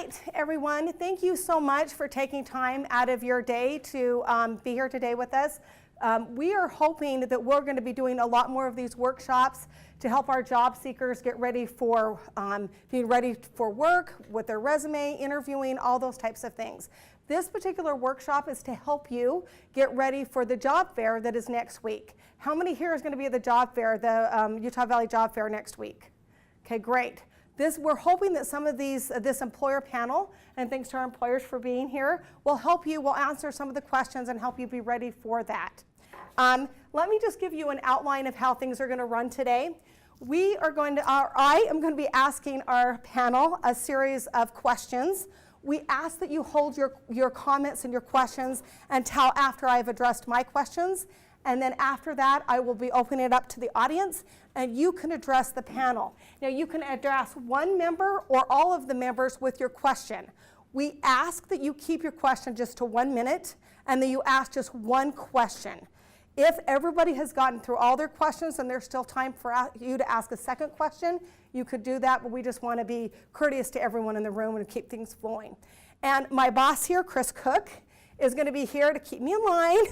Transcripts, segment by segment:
right, everyone, thank you so much for taking time out of your day to be here today with us. We are hoping that we're going to be doing a lot more of these workshops to help our job seekers get ready for being ready for work with their resume, interviewing, all those types of things. This particular workshop is to help you get ready for the job fair that is next week. How many here is going to be at the job fair, the Utah Valley Job Fair next week? Okay, great. We're hoping that some of this employer panel, and thanks to our employers for being here, will help you, will answer some of the questions and help you be ready for that. Let me just give you an outline of how things are going to run today. I am going to be asking our panel a series of questions. We ask that you hold your comments and your questions until after I've addressed my questions. And then after that, I will be opening it up to the audience, and you can address the panel. Now, you can address one member or all of the members with your question. We ask that you keep your question just to 1 minute, and that you ask just one question. If everybody has gotten through all their questions and there's still time for you to ask a second question, you could do that, but we just want to be courteous to everyone in the room and keep things flowing. And my boss here, Chris Cook, is going to be here to keep me in line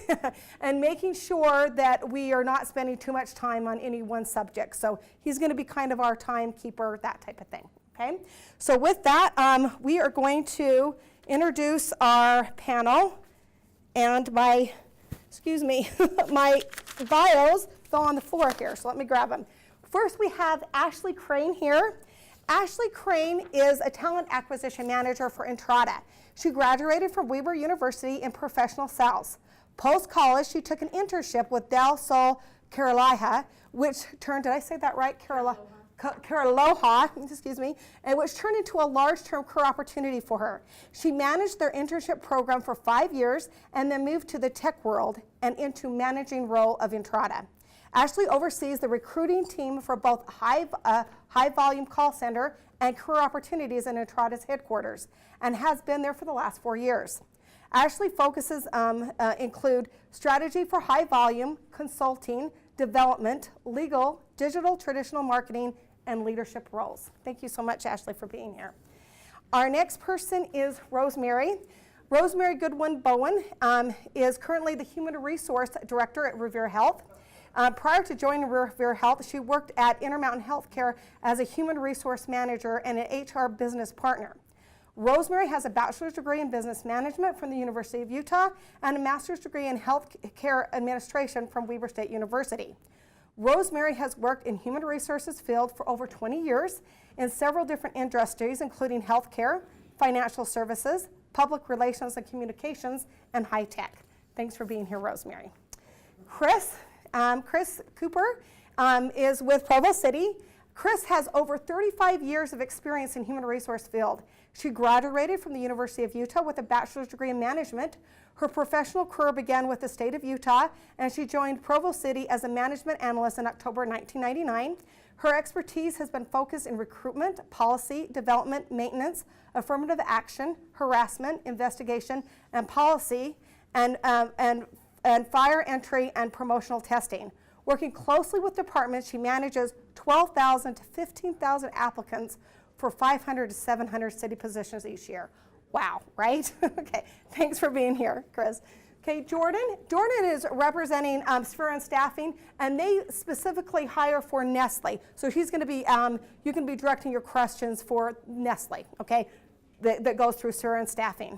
and making sure that we are not spending too much time on any one subject. So he's going to be kind of our timekeeper, that type of thing. Okay? So with that, we are going to introduce our panel, and my bios fell on the floor here, so let me grab them. First, we have Ashley Crane here. Ashley Crane is a talent acquisition manager for Entrata. She graduated from Revere University in professional sales. Post-college, she took an internship with Del Sol Carolina, which turned, did I say that right? Caraloha, excuse me, and which turned into a large-term career opportunity for her. She managed their internship program for 5 years and then moved to the tech world and into managing role of Entrata. Ashley oversees the recruiting team for both high-volume call center and career opportunities in Entrata's headquarters, and has been there for the last 4 years. Ashley focuses include strategy for high volume, consulting, development, legal, digital, traditional marketing, and leadership roles. Thank you so much, Ashley, for being here. Our next person is Rosemary. Rosemary Goodwin Bowen is currently the Human Resource Director at Revere Health. Prior to joining Revere Health, she worked at Intermountain Healthcare as a Human Resource Manager and an HR business partner. Rosemary has a bachelor's degree in business management from the University of Utah and a master's degree in healthcare administration from Weber State University. Rosemary has worked in human resources field for over 20 years in several different industries, including healthcare, financial services, public relations and communications, and high tech. Thanks for being here, Rosemary. Chris Cooper is with Provo City. Chris has over 35 years of experience in human resource field. She graduated from the University of Utah with a bachelor's degree in management. Her professional career began with the state of Utah, and she joined Provo City as a management analyst in October 1999. Her expertise has been focused in recruitment, policy, development, maintenance, affirmative action, harassment, investigation, and policy, and fire entry and promotional testing. Working closely with departments, she manages 12,000 to 15,000 applicants for 500 to 700 city positions each year. Wow, right? Okay, thanks for being here, Chris. Okay, Jordan is representing Spherion Staffing, and they specifically hire for Nestle. So he's going to be, you can be directing your questions for Nestle, okay, that goes through Spherion Staffing.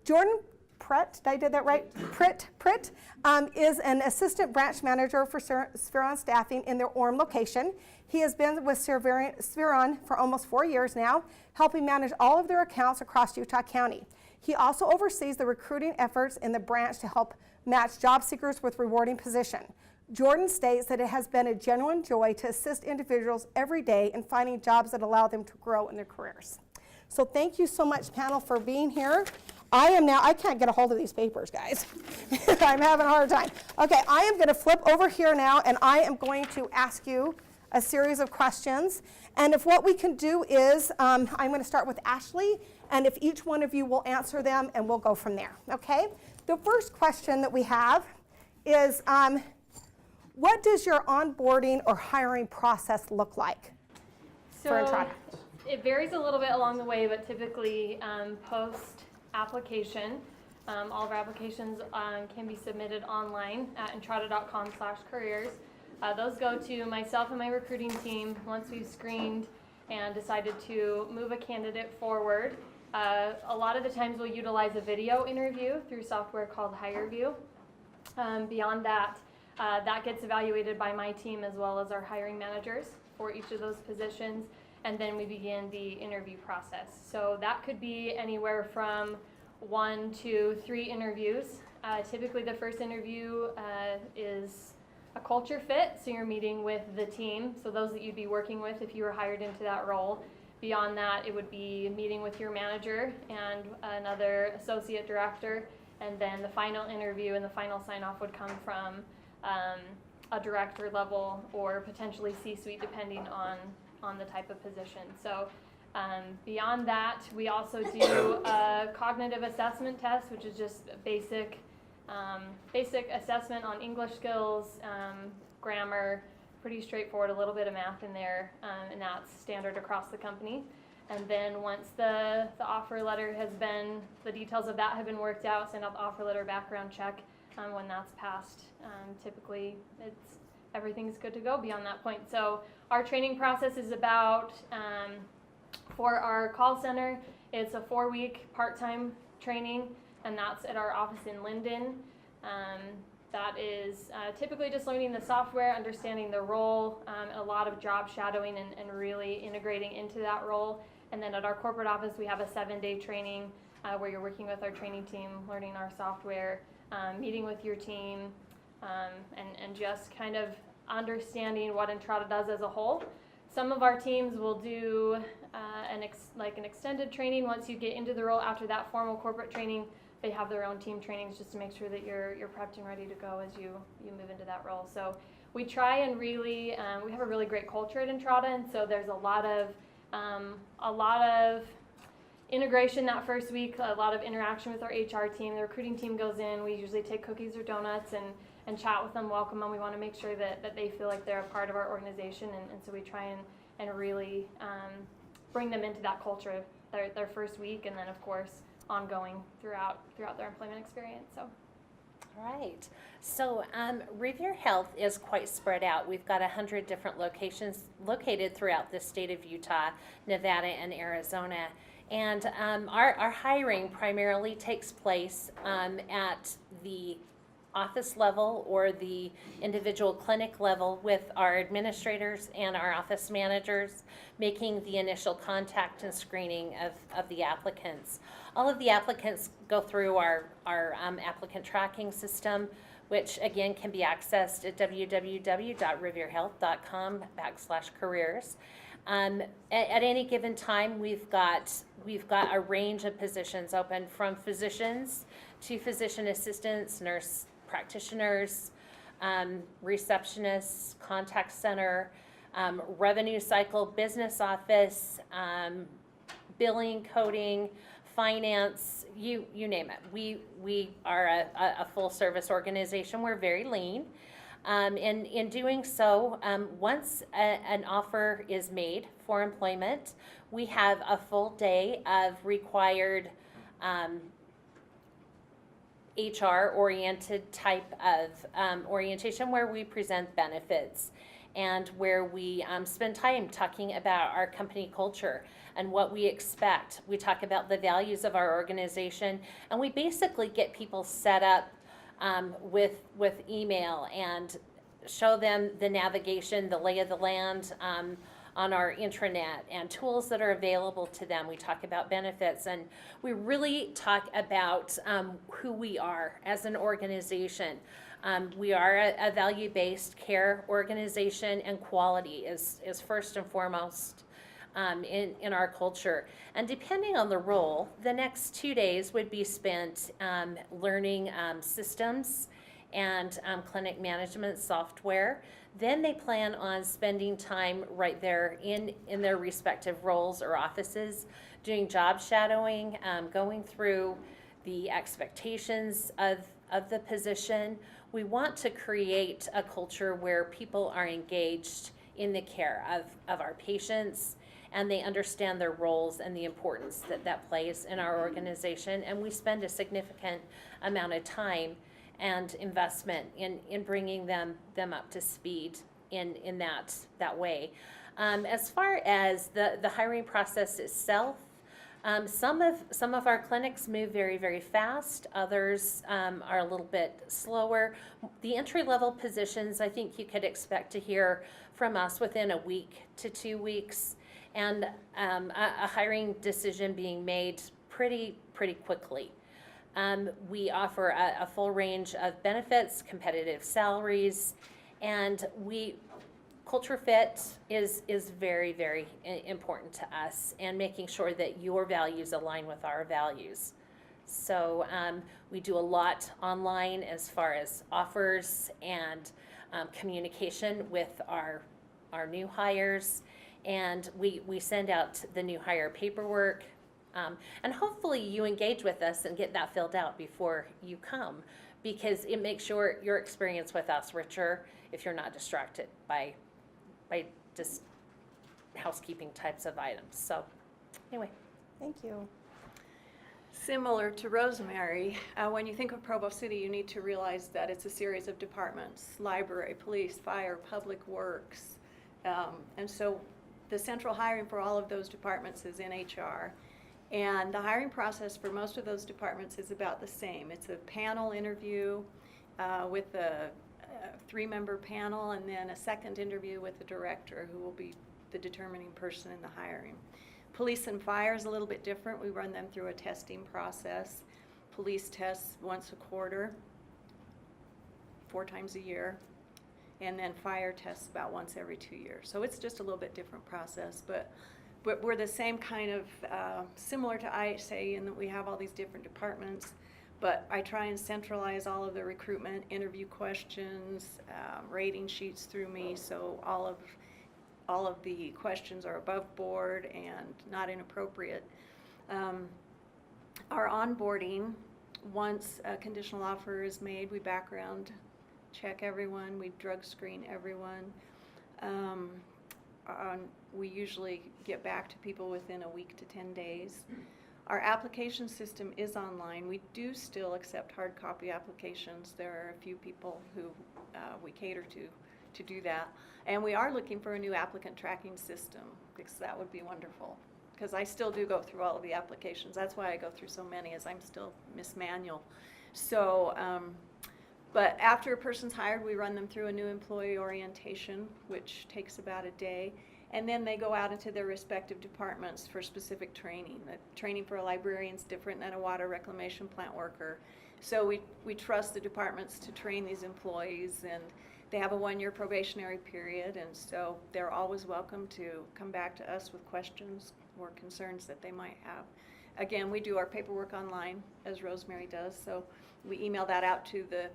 Jordan Pritt, did I get that right? Pritt is an assistant branch manager for Spherion Staffing in their Orem location. He has been with Spherion for almost 4 years now, helping manage all of their accounts across Utah County. He also oversees the recruiting efforts in the branch to help match job seekers with rewarding position. Jordan states that it has been a genuine joy to assist individuals every day in finding jobs that allow them to grow in their careers. So thank you so much, panel, for being here. I can't get a hold of these papers, guys. I'm having a hard time. Okay, I am going to flip over here now, and I am going to ask you a series of questions. And if what we can do is, I'm going to start with Ashley, and if each one of you will answer them, and we'll go from there, okay? The first question that we have is, what does your onboarding or hiring process look like for Entrata? It varies a little bit along the way, but typically post-application, all of our applications can be submitted online at entrata.com/careers. Those go to myself and my recruiting team once we've screened and decided to move a candidate forward. A lot of the times we'll utilize a video interview through software called HireView. Beyond that, that gets evaluated by my team as well as our hiring managers for each of those positions, and then we begin the interview process. So that could be anywhere from 1 to 3 interviews. Typically the first interview is a culture fit, so you're meeting with the team, so those that you'd be working with if you were hired into that role. Beyond that, it would be meeting with your manager and another associate director, and then the final interview and the final sign-off would come from a director level or potentially C-suite, depending on the type of position. So beyond that, we also do a cognitive assessment test, which is just a basic assessment on English skills, grammar, pretty straightforward, a little bit of math in there, and that's standard across the company. And then once the offer letter has been, the details of that have been worked out, send out the offer letter, background check. When that's passed, typically everything's good to go beyond that point. So our training process is about, for our call center, it's a 4-week part-time training, and that's at our office in Linden. That is typically just learning the software, understanding the role, a lot of job shadowing and really integrating into that role. And then at our corporate office, we have a 7-day training where you're working with our training team, learning our software, meeting with your team, and just kind of understanding what Entrata does as a whole. Some of our teams will do an extended training once you get into the role. After that formal corporate training, they have their own team trainings just to make sure that you're prepped and ready to go as you move into that role. So we try and really, we have a really great culture at Entrata, and so there's a lot of integration that first week, a lot of interaction with our HR team. The recruiting team goes in, we usually take cookies or donuts and chat with them, welcome them. We want to make sure that they feel like they're a part of our organization, and so we try and really bring them into that culture their first week, and then of course ongoing throughout their employment experience. So. All right. So Revere Health is quite spread out. We've got 100 different locations located throughout the state of Utah, Nevada, and Arizona. And our hiring primarily takes place at the office level or the individual clinic level with our administrators and our office managers making the initial contact and screening of the applicants. All of the applicants go through our applicant tracking system, which again can be accessed at www.reverehealth.com/careers. At any given time, we've got a range of positions open, from physicians to physician assistants, nurse practitioners, receptionists, contact center, revenue cycle, business office, billing, coding, finance, you name it. We are a full service organization. We're very lean. In doing so, once an offer is made for employment, we have a full day of required HR-oriented type of orientation where we present benefits and where we spend time talking about our company culture and what we expect. We talk about the values of our organization, and we basically get people set up with email and show them the navigation, the lay of the land on our intranet and tools that are available to them. We talk about benefits, and we really talk about who we are as an organization. We are a value-based care organization, and quality is first and foremost in our culture. And depending on the role, the next 2 days would be spent learning systems and clinic management software. Then they plan on spending time right there in their respective roles or offices, doing job shadowing, going through the expectations of the position. We want to create a culture where people are engaged in the care of our patients and they understand their roles and the importance that that plays in our organization. And we spend a significant amount of time and investment in bringing them up to speed in that way. As far as the hiring process itself, some of our clinics move very, very fast. Others are a little bit slower. The entry-level positions, I think you could expect to hear from us within a week to 2 weeks, and a hiring decision being made pretty quickly. We offer a full range of benefits, competitive salaries, and culture fit is very, very important to us, and making sure that your values align with our values. So we do a lot online as far as offers and communication with our new hires, and we send out the new hire paperwork, and hopefully you engage with us and get that filled out before you come, because it makes your experience with us richer if you're not distracted by just housekeeping types of items. So anyway. Thank you. Similar to Rosemary, when you think of Provo City, you need to realize that it's a series of departments: library, police, fire, public works. And so the central hiring for all of those departments is in HR. And the hiring process for most of those departments is about the same. It's a panel interview with a 3-member panel, and then a second interview with the director, who will be the determining person in the hiring. Police and fire is a little bit different. We run them through a testing process. Police tests once a quarter, 4 times a year, and then fire tests about once every 2 years. So it's just a little bit different process, but we're the same kind of, similar to IHSA in that we have all these different departments, but I try and centralize all of the recruitment, interview questions, rating sheets through me, so all of the questions are above board and not inappropriate. Our onboarding, once a conditional offer is made, we background check everyone, we drug screen everyone. We usually get back to people within a week to 10 days. Our application system is online. We do still accept hard copy applications. There are a few people who we cater to do that. And we are looking for a new applicant tracking system, because that would be wonderful. Because I still do go through all of the applications. That's why I go through so many, as I'm still Miss Manual. So, but after a person's hired, we run them through a new employee orientation, which takes about a day. And then they go out into their respective departments for specific training. The training for a librarian is different than a water reclamation plant worker. So we trust the departments to train these employees, and they have a 1-year probationary period, and so they're always welcome to come back to us with questions or concerns that they might have. Again, we do our paperwork online, as Rosemary does, so we email that out to the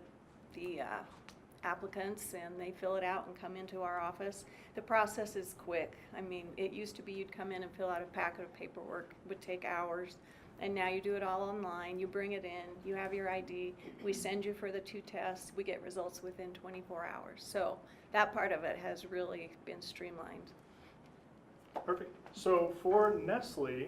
applicants, and they fill it out and come into our office. The process is quick. I mean, it used to be you'd come in and fill out a packet of paperwork. It would take hours, and now you do it all online. You bring it in, you have your ID, we send you for the 2 tests, we get results within 24 hours. So that part of it has really been streamlined. Perfect. So for Nestle,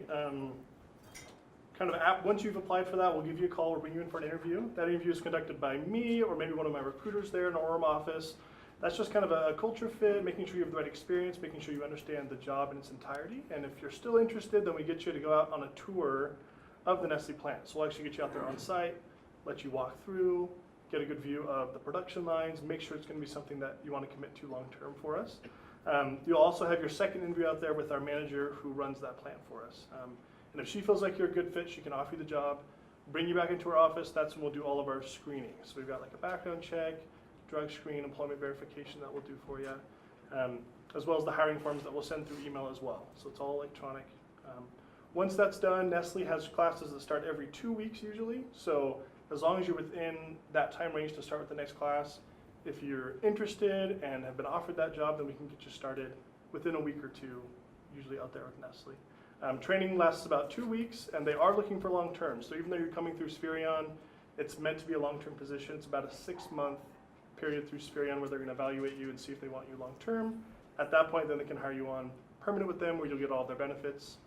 once you've applied for that, we'll give you a call, we'll bring you in for an interview. That interview is conducted by me or maybe one of my recruiters there in the Orem office. That's just kind of a culture fit, making sure you have the right experience, making sure you understand the job in its entirety. And if you're still interested, then we get you to go out on a tour of the Nestle plant. So we'll actually get you out there on site, let you walk through, get a good view of the production lines, make sure it's going to be something that you want to commit to long term for us. You'll also have your second interview out there with our manager who runs that plant for us. And if she feels like you're a good fit, she can offer you the job, bring you back into our office. That's when we'll do all of our screening. So we've got like a background check, drug screen, employment verification that we'll do for you, as well as the hiring forms that we'll send through email as well. So it's all electronic. Once that's done, Nestle has classes that start every 2 weeks usually. So as long as you're within that time range to start with the next class, if you're interested and have been offered that job, then we can get you started within a week or 2, usually out there with Nestle. Training lasts about 2 weeks, and they are looking for long term. So even though you're coming through Spherion, it's meant to be a long-term position. It's about a 6-month period through Spherion where they're going to evaluate you and see if they want you long term. At that point, then they can hire you on permanent with them, where you'll get all their benefits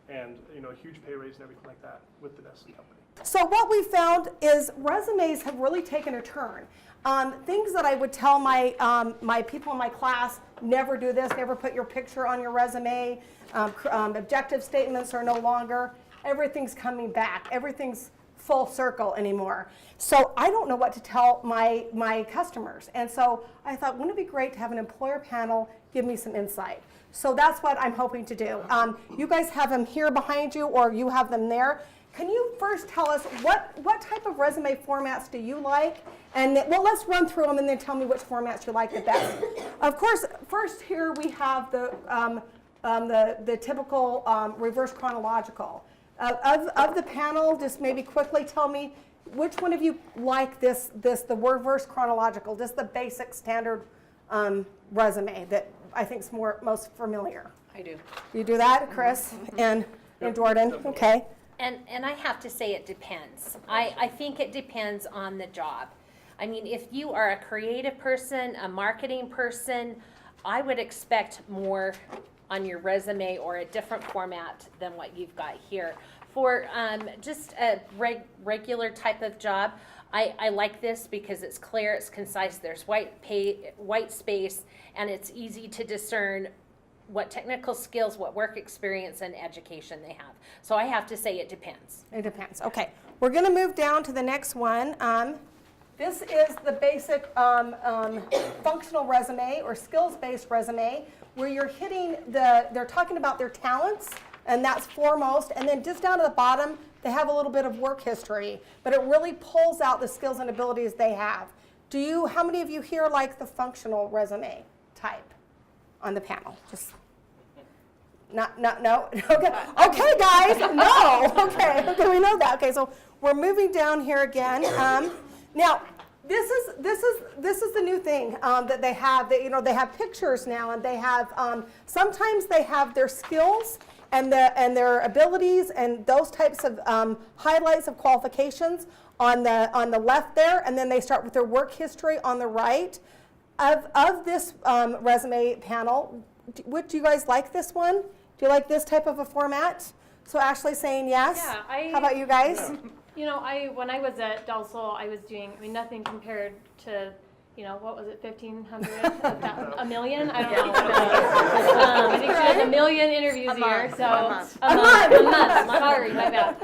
and a huge pay raise and everything like that with the Nestle company. So what we found is resumes have really taken a turn. Things that I would tell my my people in my class, never do this, never put your picture on your resume. Objective statements are no longer. Everything's coming back. Everything's full circle anymore. So I don't know what to tell my customers. And so I thought, wouldn't it be great to have an employer panel give me some insight? So that's what I'm hoping to do. You guys have them here behind you, or you have them there. Can you first tell us what type of resume formats do you like? And well, let's run through them and then tell me which formats you like the best. Of course, first here we have the typical reverse chronological. Of the panel, just maybe quickly tell me which one of you like the reverse chronological, just the basic standard resume that I think is most familiar. I do. You do that, Chris and Jordan? Definitely. Okay. And I have to say it depends. I think it depends on the job. I mean, if you are a creative person, a marketing person, I would expect more on your resume or a different format than what you've got here. For just a regular type of job, I like this because it's clear, it's concise, there's white space, and it's easy to discern what technical skills, what work experience, and education they have. So I have to say it depends. It depends. Okay. We're going to move down to the next one. This is the basic functional resume or skills-based resume, where you're hitting they're talking about their talents, and that's foremost. And then just down to the bottom, they have a little bit of work history, but it really pulls out the skills and abilities they have. How many of you here like the functional resume type on the panel? Just no. Okay, guys, no. Okay, we know that. Okay, so we're moving down here again. Now, this is the new thing that they have. They have pictures now, and they have sometimes they have their skills and their abilities and those types of highlights of qualifications on the left there, and then they start with their work history on the right. Of this resume panel, do you guys like this one? Do you like this type of a format? So Ashley's saying yes. Yeah, How about you guys? When I was at Delsol, I was doing, nothing compared to, what was it, 1,500, a million? I don't know. I think she does a million interviews a year, so a month. Sorry, my bad.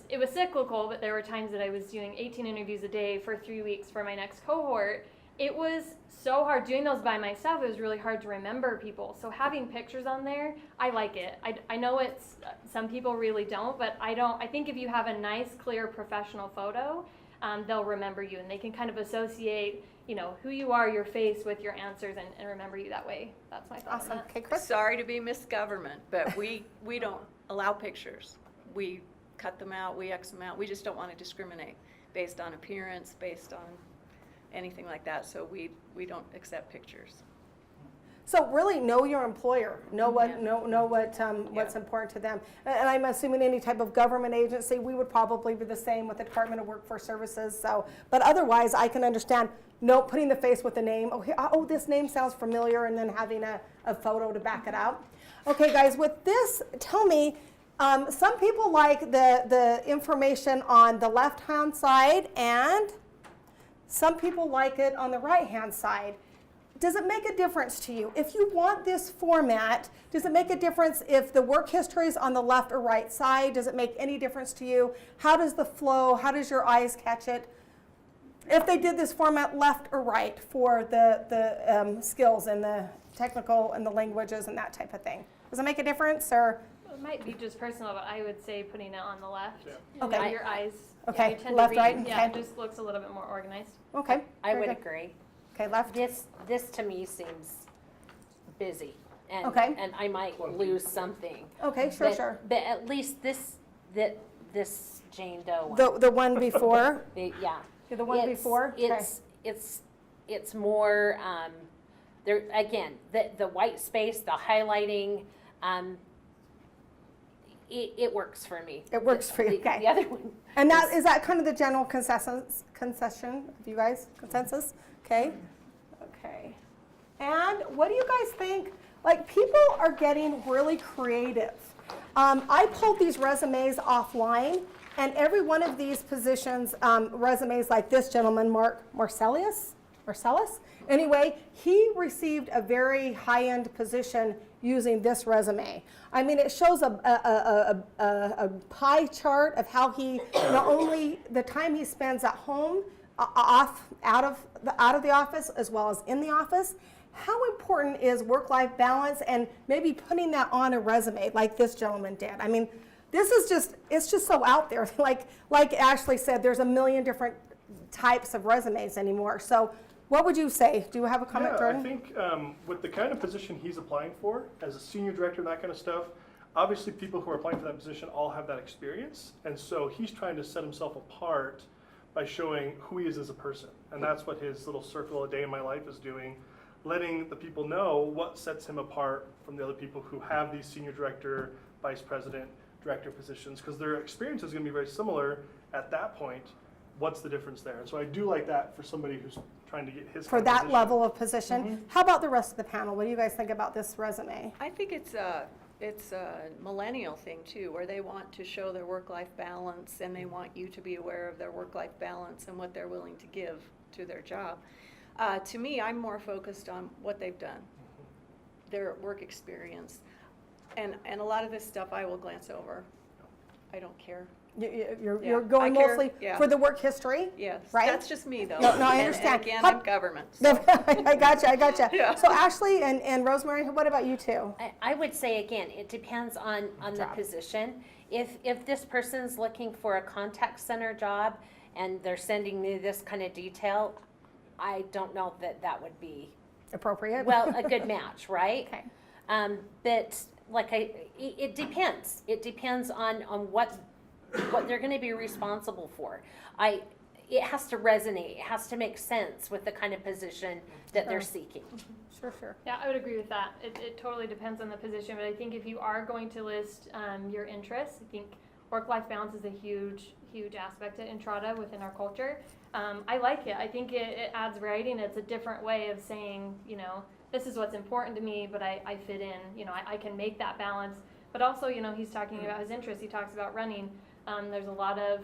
It was cyclical, but there were times that I was doing 18 interviews a day for 3 weeks for my next cohort. It was so hard doing those by myself. It was really hard to remember people. So having pictures on there, I like it. I know some people really don't, but I think if you have a nice, clear, professional photo, they'll remember you, and they can kind of associate, who you are, your face, with your answers, and remember you that way. That's my thought on Awesome. that. Okay, Chris. Sorry to be Miss Government, but we don't allow pictures. We cut them out, we X them out. We just don't want to discriminate based on appearance, based on anything like that. So we don't accept pictures. So really know your employer, know what's important to them. And I'm assuming any type of government agency, we would probably be the same with the Department of Workforce Services. So, but otherwise I can understand putting the face with the name. Oh, this name sounds familiar, and then having a photo to back it up. Okay, guys, with this, tell me, some people like the information on the left-hand side, and some people like it on the right-hand side. Does it make a difference to you? If you want this format, does it make a difference if the work history is on the left or right side? Does it make any difference to you? How does the flow, how does your eyes catch it? If they did this format left or right for the skills and the technical and the languages and that type of thing. Does it make a difference, or? It might be just personal, but I would say putting it on the left. Yeah. Okay. Your eyes. Okay, You tend left, to read. right, Yeah, okay. it just looks a little bit more organized. Okay. I very would good. agree. Okay, left. This to me seems busy, and Okay. and I might lose something. Okay, sure, but, sure. But at least this Jane Doe one. The one before? Yeah. The one before? Okay. It's more there again, the white space, the highlighting, it works for me. It works for you, okay. The other one. And is that kind of the general concession of you guys? Consensus? Okay. Okay. And what do you guys think Like, people are getting really creative. I pulled these resumes offline, and every one of these positions, resumes like this gentleman, Marcellus. Anyway, he received a very high-end position using this resume. I mean, it shows a pie chart of how he, not only the time he spends at home, out of the office, as well as in the office. How important is work-life balance and maybe putting that on a resume like this gentleman did? I mean, this is just, it's just so out there. Like Ashley said, there's a million different types of resumes anymore. So what would you say? Do you have a comment, Jordan? I think with the kind of position he's applying for, as a senior director and that kind of stuff, obviously people who are applying for that position all have that experience. And so he's trying to set himself apart by showing who he is as a person. And that's what his little circle, A Day in My Life, is doing, letting the people know what sets him apart from the other people who have these senior director, vice president, director positions, because their experience is going to be very similar at that point. What's the difference there? And so I do like that for somebody who's trying to get his For kind of that position. level of position. How about the rest of the panel? What do you guys think about this resume? I think it's a millennial thing too, where they want to show their work-life balance, and they want you to be aware of their work-life balance and what they're willing to give to their job. To me, I'm more focused on what they've done, their work experience, and a lot of this stuff I will glance over. I don't care. You're going I care, mostly yeah. for the work history? Yes, Right? that's just me though. No, I And understand. again, How- I'm government. No, I gotcha. Yeah. So Ashley and Rosemary, what about you two? I would say, again, it depends on the Job. position. If this person's looking for a contact center job and they're sending me this kind of detail, I don't know that would be, Appropriate? well, a good match, right? Okay. But like it depends. It depends on what they're going to be responsible for. It has to resonate. It has to make sense with the kind of position that they're seeking. Sure. Yeah, I would agree with that. It totally depends on the position, but I think if you are going to list your interests, I think work-life balance is a huge aspect at Entrata within our culture. I like it. I think it adds variety, and it's a different way of saying, this is what's important to me, but I fit in. I can make that balance. But also, he's talking about his interests. He talks about running. There's a lot of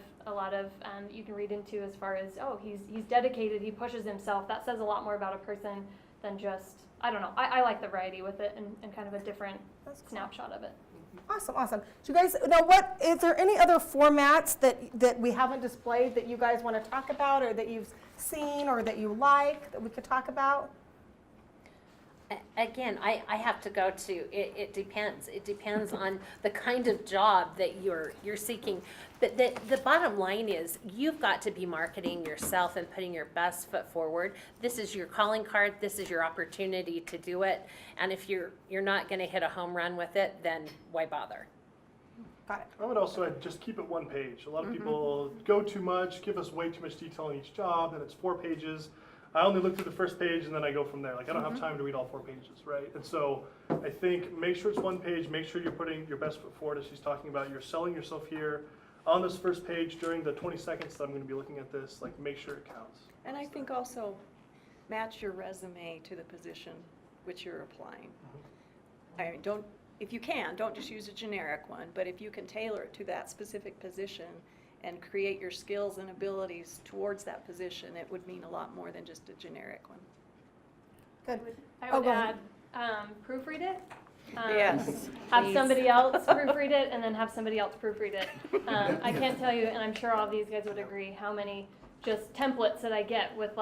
you can read into as far as, he's dedicated, he pushes himself. That says a lot more about a person than just, I don't know. I like the variety with it and kind of a different snapshot of it. Awesome. Do you guys know is there any other formats that we haven't displayed that you guys want to talk about, or that you've seen, or that you like that we could talk about? Again, I have to go to, it depends. It depends on the kind of job that you're seeking. But the bottom line is, you've got to be marketing yourself and putting your best foot forward. This is your calling card. This is your opportunity to do it. And if you're not going to hit a home run with it, then why bother? Got it. I would also add, just keep it one page. A lot of people go too much, give us way too much detail on each job, and it's 4 pages. I only look through the first page and then I go from there. Like, I don't have time to read all 4 pages, right? And so I think make sure it's 1 page, make sure you're putting your best foot forward, as she's talking about. You're selling yourself here on this first page during the 20 seconds that I'm going to be looking at this. Like, make sure it counts. And I think also match your resume to the position which you're applying. I mean, if you can, don't just use a generic one, but if you can tailor it to that specific position and create your skills and abilities towards that position, it would mean a lot more than just a generic one. Good. I Oh, would go ahead. add, proofread it. Yes. Have Please. somebody else proofread it, and then have somebody else proofread it. I can't tell you, and I'm sure all these guys would agree, how many just templates that I get with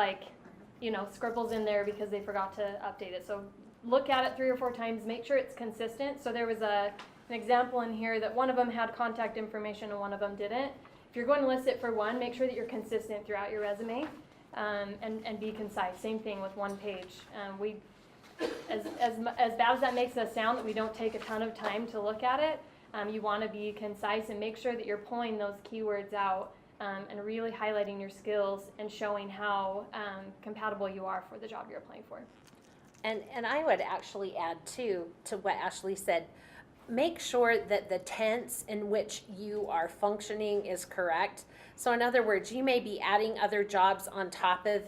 scribbles in there because they forgot to update it. So look at it 3 or 4 times, make sure it's consistent. So there was an example in here that one of them had contact information and one of them didn't. If you're going to list it for one, make sure that you're consistent throughout your resume, and be concise. Same thing with 1 page. As bad as that makes us sound, that we don't take a ton of time to look at it, you want to be concise and make sure that you're pulling those keywords out and really highlighting your skills and showing how compatible you are for the job you're applying for. And I would actually add to what Ashley said, make sure that the tense in which you are functioning is correct. So in other words, you may be adding other jobs on top of,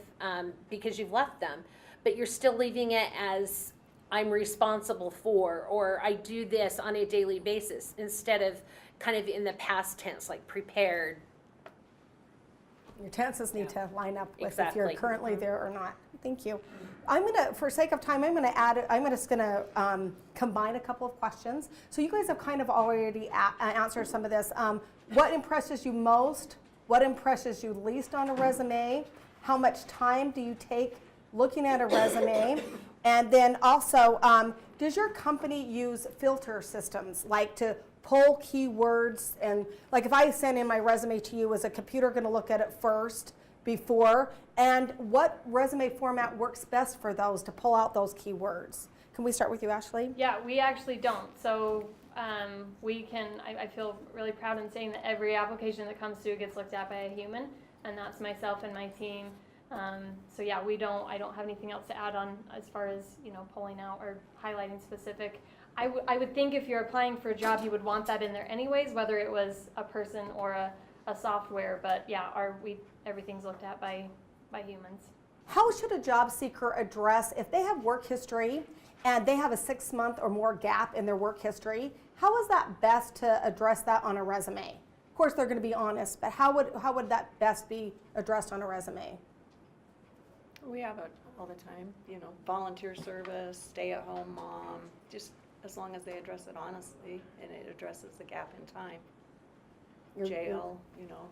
because you've left them, but you're still leaving it as I'm responsible for, or I do this on a daily basis, instead of kind of in the past tense, like prepared. Your tenses need to line up with if Exactly. you're currently there or not. Thank you. I'm gonna, for sake of time, I'm just gonna combine a couple of questions. So you guys have kind of already answered some of this. What impresses you most? What impresses you least on a resume? How much time do you take looking at a resume? And then also, does your company use filter systems, like to pull keywords? And like if I send in my resume to you, is a computer going to look at it first before? And what resume format works best for those to pull out those keywords? Can we start with you, Ashley? Yeah, we actually don't. So I feel really proud in saying that every application that comes through gets looked at by a human, and that's myself and my team. So yeah, I don't have anything else to add on as far as, pulling out or highlighting specific. I would think if you're applying for a job, you would want that in there anyways, whether it was a person or a software. But yeah, everything's looked at by humans. How should a job seeker address if they have work history and they have a 6-month or more gap in their work history? How is that best to address that on a resume? Of course, they're going to be honest, but how would that best be addressed on a resume? We have it all the time, volunteer service, stay-at-home mom, just as long as they address it honestly and it addresses the gap in time. Jail,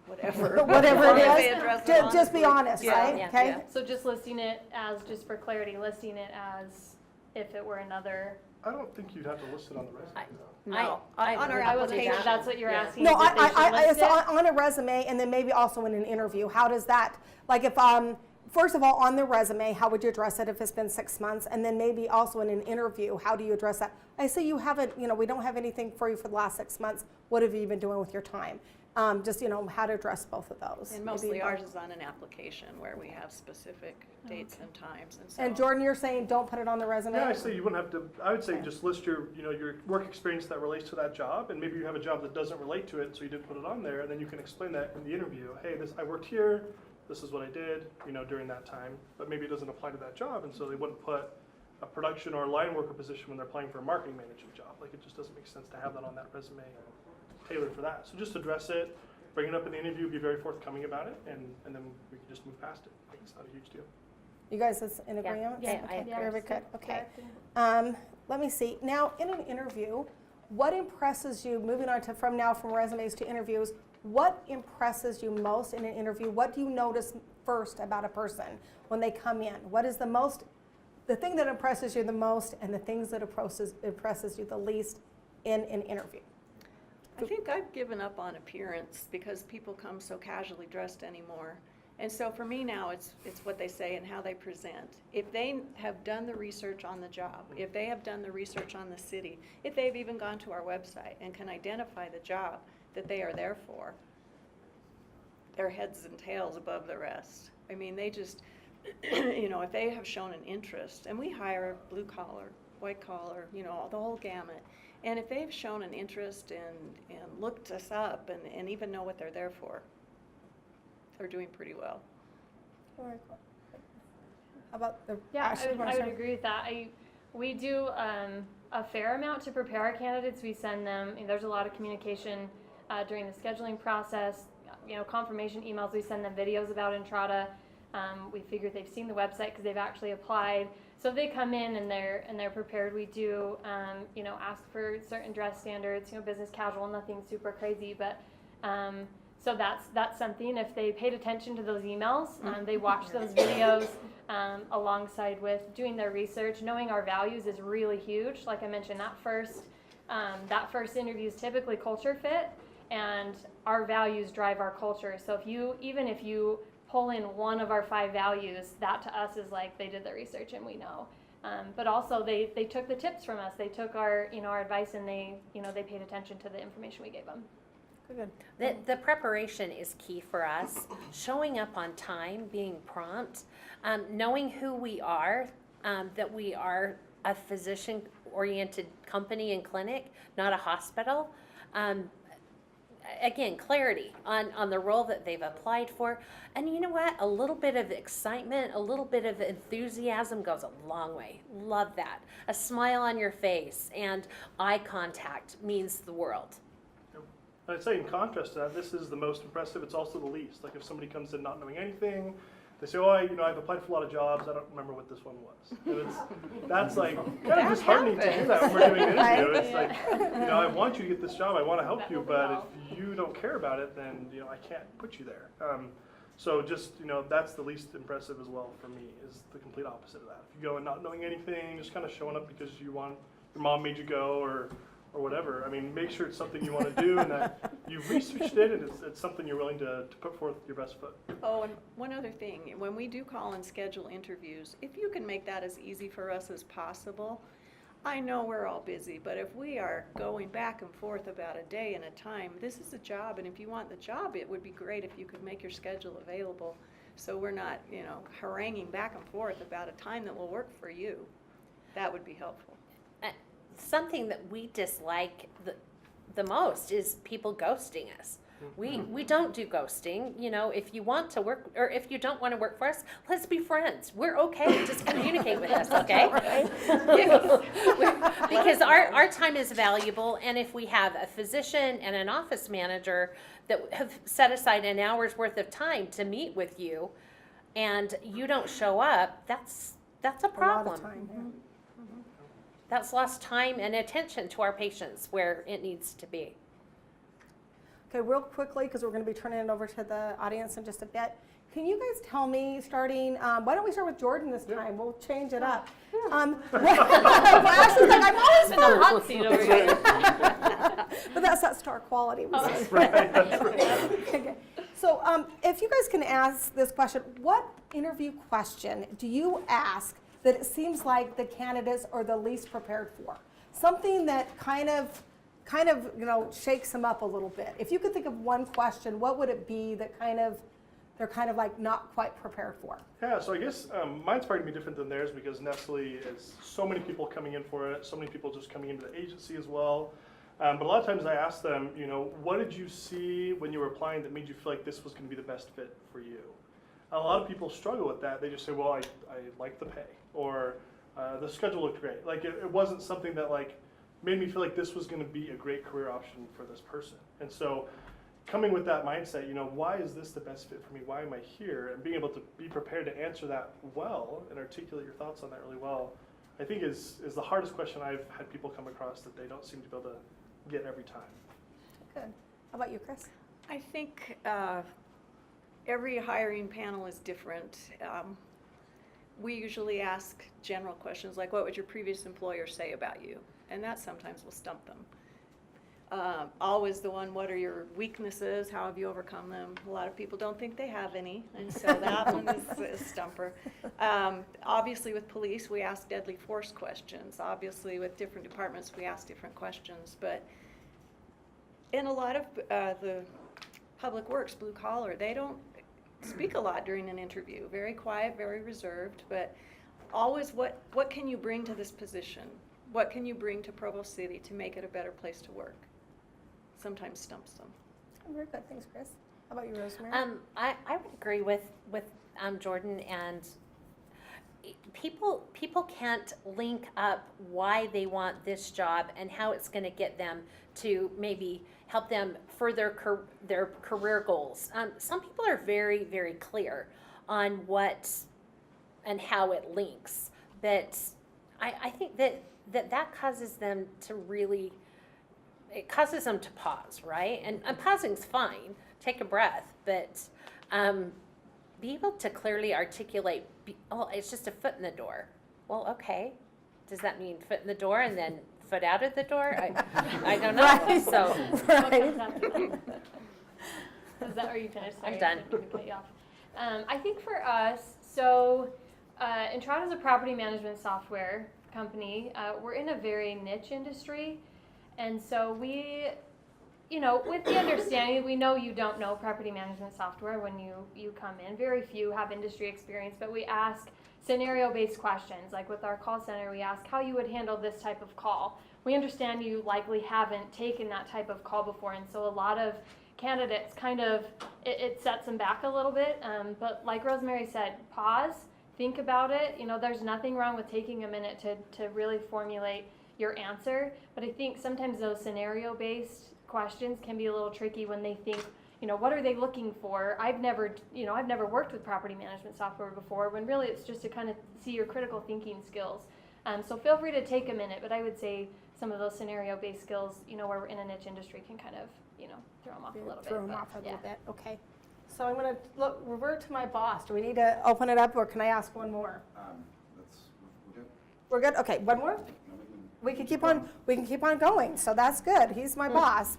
whatever. Whatever As long as it they is, address it just be honestly. honest, Yeah. right? Yeah. Okay. Yeah. So just listing it as, just for clarity, listing it as if it were another. I don't think you'd have to list it on the resume. though. No, I on our agree. I wasn't sure application. if that's what you're Yeah. asking. No, is if they should list it's it? on a resume and then maybe also in an interview. How does that, like if, first of all, on the resume, how would you address it if it's been 6 months? And then maybe also in an interview, how do you address that? I say you haven't, we don't have anything for you for the last 6 months. What have you been doing with your time? Just, how to address both of those. And Maybe mostly both. ours is on an application where we have specific dates and times and so. And Jordan, you're saying don't put it on the resume? Yeah, I say you wouldn't have to. I would say just list your work experience that relates to that job, and maybe you have a job that doesn't relate to it, so you didn't put it on there, and then you can explain that in the interview. Hey, I worked here. This is what I did, during that time. But maybe it doesn't apply to that job, and so they wouldn't put a production or a line worker position when they're applying for a marketing manager job. Like it just doesn't make sense to have that on that resume tailored for that. So just address it, bring it up in the interview, be very forthcoming about it, and then we can just move past it. Like it's not a huge deal. You guys is in agreement? Yeah, I Okay, agree. very good. Okay. Correct. Let me see. Now, in an interview, what impresses you, moving on to from resumes to interviews, what impresses you most in an interview? What do you notice first about a person when they come in? What is the thing that impresses you the most and the things that impresses you the least in an interview? I think I've given up on appearance because people come so casually dressed anymore. And so for me now, it's what they say and how they present. If they have done the research on the job, if they have done the research on the city, if they've even gone to our website and can identify the job that they are there for, they're heads and tails above the rest. I mean, they just, if they have shown an interest, and we hire blue collar, white collar, the whole gamut. And if they've shown an interest and looked us up and even know what they're there for, they're doing pretty well. How about the Yeah, Ashley, you wanna I would start? agree with that. We do a fair amount to prepare our candidates. We send them, there's a lot of communication during the scheduling process, confirmation emails. We send them videos about Entrata. We figure they've seen the website because they've actually applied. So if they come in and they're prepared, we do, ask for certain dress standards, business casual, nothing super crazy, but so that's something. If they paid attention to those emails, they watched those videos alongside with doing their research. Knowing our values is really huge. Like I mentioned, that first interview is typically culture fit, and our values drive our culture. So even if you pull in one of our 5 values, that to us is like they did the research and we know. But also they took the tips from us. They took our our advice and they paid attention to the information we gave them. Good. The preparation is key for us. Showing up on time, being prompt, knowing who we are, that we are a physician-oriented company and clinic, not a hospital. again, clarity on the role that they've applied for. And you know what? A little bit of excitement, a little bit of enthusiasm goes a long way. Love that. A smile on your face and eye contact means the world. I'd say in contrast to that, this is the most impressive. It's also the least. Like if somebody comes in not knowing anything, they say, "Oh, I've applied for a lot of jobs. I don't remember what this one was." And that's like kind of disheartening to do that when we're doing an interview. It's like, I want you to get this job. I want to help you, but if you don't care about it, then I can't put you there. So just that's the least impressive as well for me. Is the complete opposite of that. If you go in not knowing anything, just kind of showing up because your mom made you go or whatever. I mean, make sure it's something you want to do and that you've researched it and it's something you're willing to put forth your best foot. Oh, and one other thing, when we do call and schedule interviews, if you can make that as easy for us as possible, I know we're all busy, but if we are going back and forth about a day and a time, this is a job, and if you want the job, it would be great if you could make your schedule available so we're not, haranguing back and forth about a time that will work for you. That would be helpful. Something that we dislike the most is people ghosting us. We don't do ghosting. If you want to work or if you don't want to work for us, let's be friends. We're okay. Just communicate with us, okay? Because our time is valuable, and if we have a physician and an office manager that have set aside an hour's worth of time to meet with you, and you don't show up, that's a problem. A lot of time, yeah. That's lost time and attention to our patients where it needs to be. Okay, real quickly, because we're going to be turning it over to the audience in just a bit. Can you guys tell me, starting, why don't we start with Jordan this time? We'll change it up. Well, Ashley's like, I'm always In the hot seat over here. But that's that star quality. That's right. Okay. So if you guys can ask this question, what interview question do you ask that it seems like the candidates are the least prepared for? Something that kind of shakes them up a little bit. If you could think of one question, what would it be that they're kind of like not quite prepared for? Yeah, so I guess mine's probably going to be different than theirs because Nestle is so many people coming in for it, so many people just coming into the agency as well. But a lot of times I ask them, what did you see when you were applying that made you feel like this was going to be the best fit for you? And a lot of people struggle with that. They just say, well, I like the pay, or the schedule looked great. Like it wasn't something that made me feel like this was going to be a great career option for this person. And so coming with that mindset, why is this the best fit for me? Why am I here? And being able to be prepared to answer that well and articulate your thoughts on that really well, I think is the hardest question I've had people come across that they don't seem to be able to get every time. Good. How about you, Chris? I think every hiring panel is different. We usually ask general questions like, what would your previous employer say about you? And that sometimes will stump them. Always the one, what are your weaknesses? How have you overcome them? A lot of people don't think they have any, and so that one is a stumper. Obviously with police, we ask deadly force questions. Obviously with different departments, we ask different questions. But in a lot of the public works, blue collar, they don't speak a lot during an interview. Very quiet, very reserved, but always what can you bring to this position? What can you bring to Provo City to make it a better place to work? Sometimes stumps them. Very good. Thanks, Chris. How about you, Rosemary? I would agree with Jordan, and people can't link up why they want this job and how it's going to get them to maybe help them further their career goals. Some people are very, very clear on what and how it links, but I think that causes them to really, it causes them to pause, right? And pausing's fine, take a breath, but be able to clearly articulate, it's just a foot in the door. Well, okay, does that mean foot in the door and then foot out of the door? I don't know. Right. So, Right. Are you finished? Sorry, I'm done. I didn't mean to cut you off. I think for us, Entrata is a property management software company. We're in a very niche industry, and so we, with the understanding, we know you don't know property management software when you come in. Very few have industry experience, but we ask scenario-based questions. Like with our call center, we ask how you would handle this type of call. We understand you likely haven't taken that type of call before, and so a lot of candidates kind of, it sets them back a little bit. But like Rosemary said, pause, think about it. You know, there's nothing wrong with taking a minute to really formulate your answer. But I think sometimes those scenario-based questions can be a little tricky when they think, you know, what are they looking for? I've never worked with property management software before, when really it's just to kind of see your critical thinking skills. So feel free to take a minute, but I would say some of those scenario-based skills, you know, where we're in a niche industry can kind of, you know, throw them off a little bit. Throw them but, off a little yeah. bit, okay. So I'm gonna revert to my boss. Do we need to open it up, or can I ask one more? We're good. We're good, okay, one more? We can keep on going, so that's good. He's my boss,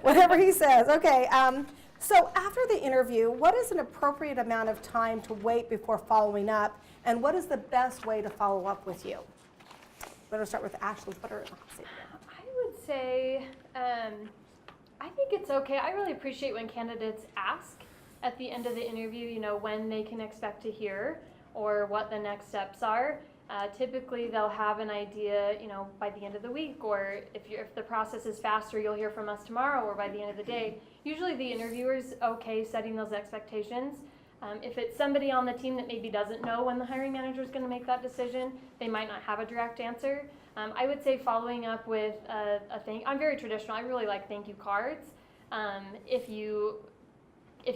whatever he says. Okay, so after the interview, what is an appropriate amount of time to wait before following up, and what is the best way to follow up with you? Better start with Ashley. I would say, I think it's okay. I really appreciate when candidates ask at the end of the interview, you know, when they can expect to hear or what the next steps are. Typically, they'll have an idea, you know, by the end of the week, or if the process is faster, you'll hear from us tomorrow or by the end of the day. Usually the interviewer's okay setting those expectations. If it's somebody on the team that maybe doesn't know when the hiring manager is going to make that decision, they might not have a direct answer. I would say following up with a thank. I'm very traditional. I really like thank you cards. If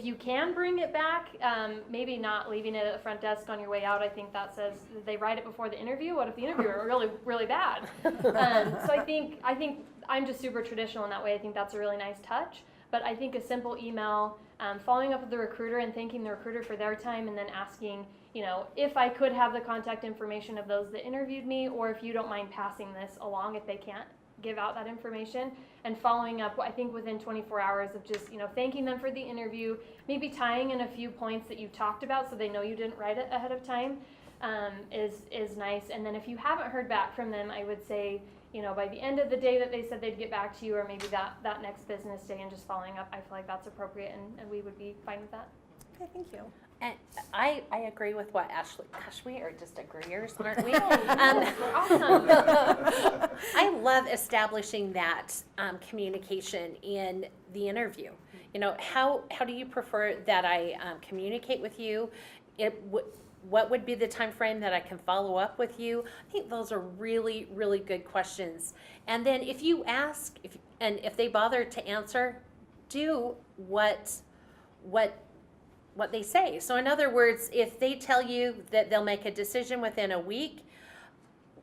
you can bring it back, maybe not leaving it at the front desk on your way out. I think that says they write it before the interview. What if the interview are really, really bad? So I think I'm just super traditional in that way. I think that's a really nice touch. But I think a simple email, following up with the recruiter and thanking the recruiter for their time, and then asking, you know, if I could have the contact information of those that interviewed me, or if you don't mind passing this along if they can't give out that information, and following up, I think within 24 hours of just, you know, thanking them for the interview, maybe tying in a few points that you talked about so they know you didn't write it ahead of time, is nice. And then if you haven't heard back from them, I would say, you know, by the end of the day that they said they'd get back to you, or maybe that next business day, and just following up, I feel like that's appropriate, and we would be fine with that. Okay, thank you. And I agree with what Ashley, gosh, we are just agreeers, aren't we? Awesome. I love establishing that communication in the interview. You know, how do you prefer that I communicate with you? What would be the time frame that I can follow up with you? I think those are really, really good questions. And then if you ask, if they bother to answer, do what they say. So in other words, if they tell you that they'll make a decision within a week,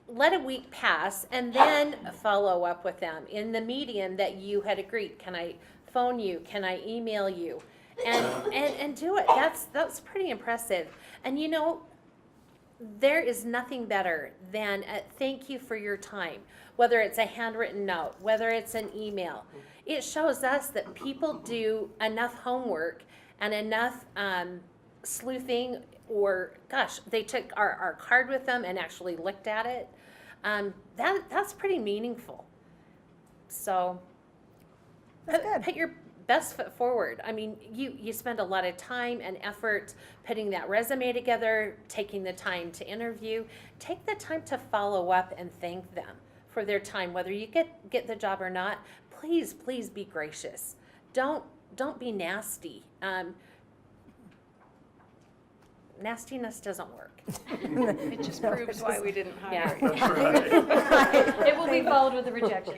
let a week pass and then follow up with them in the medium that you had agreed. Can I phone you? Can I email you? And do it. That's pretty impressive. And you know, there is nothing better than a thank you for your time, whether it's a handwritten note, whether it's an email. It shows us that people do enough homework and enough sleuthing, or gosh, they took our card with them and actually looked at it. That's pretty meaningful. So That's good. put your best foot forward. I mean, you spend a lot of time and effort putting that resume together, taking the time to interview. Take the time to follow up and thank them for their time, whether you get the job or not. Please be gracious. Don't be nasty. Nastiness doesn't work. It just proves why we didn't hire you. That's right. It will be followed with a rejection.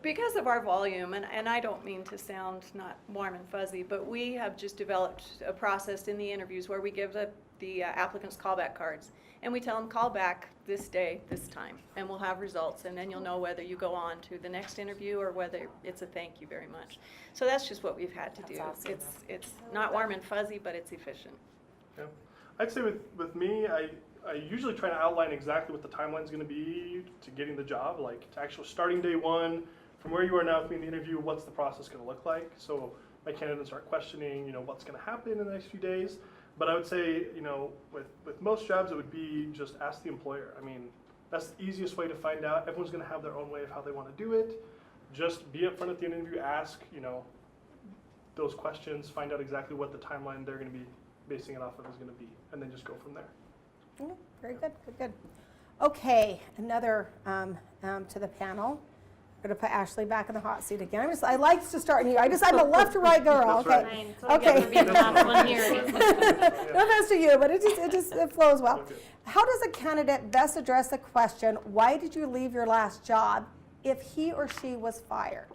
Because of our volume, and I don't mean to sound not warm and fuzzy, but we have just developed a process in the interviews where we give the applicants callback cards, and we tell them call back this day, this time, and we'll have results, and then you'll know whether you go on to the next interview or whether it's a thank you very much. So that's just what we've had to do. That's awesome. It's not warm and fuzzy, but it's efficient. Yeah. I'd say with me, I usually try to outline exactly what the timeline's going to be to getting the job, like to actual starting day one, from where you are now with me in the interview, what's the process going to look like? So my candidates aren't questioning, you know, what's going to happen in the next few days. But I would say, you know, with most jobs, it would be just ask the employer. I mean, that's the easiest way to find out. Everyone's going to have their own way of how they want to do it. Just be up front at the interview, ask, you know, those questions, find out exactly what the timeline they're going to be basing it off of is going to be, and then just go from there. Very good. Okay, another to the panel. Gonna put Ashley back in the hot seat again. I like to start here. I'm a left to right girl. That's Okay. right. Fine, so I guess we're being the last one here. No offense to you, but it flows well. Okay. How does a candidate best address the question, why did you leave your last job, if he or she was fired?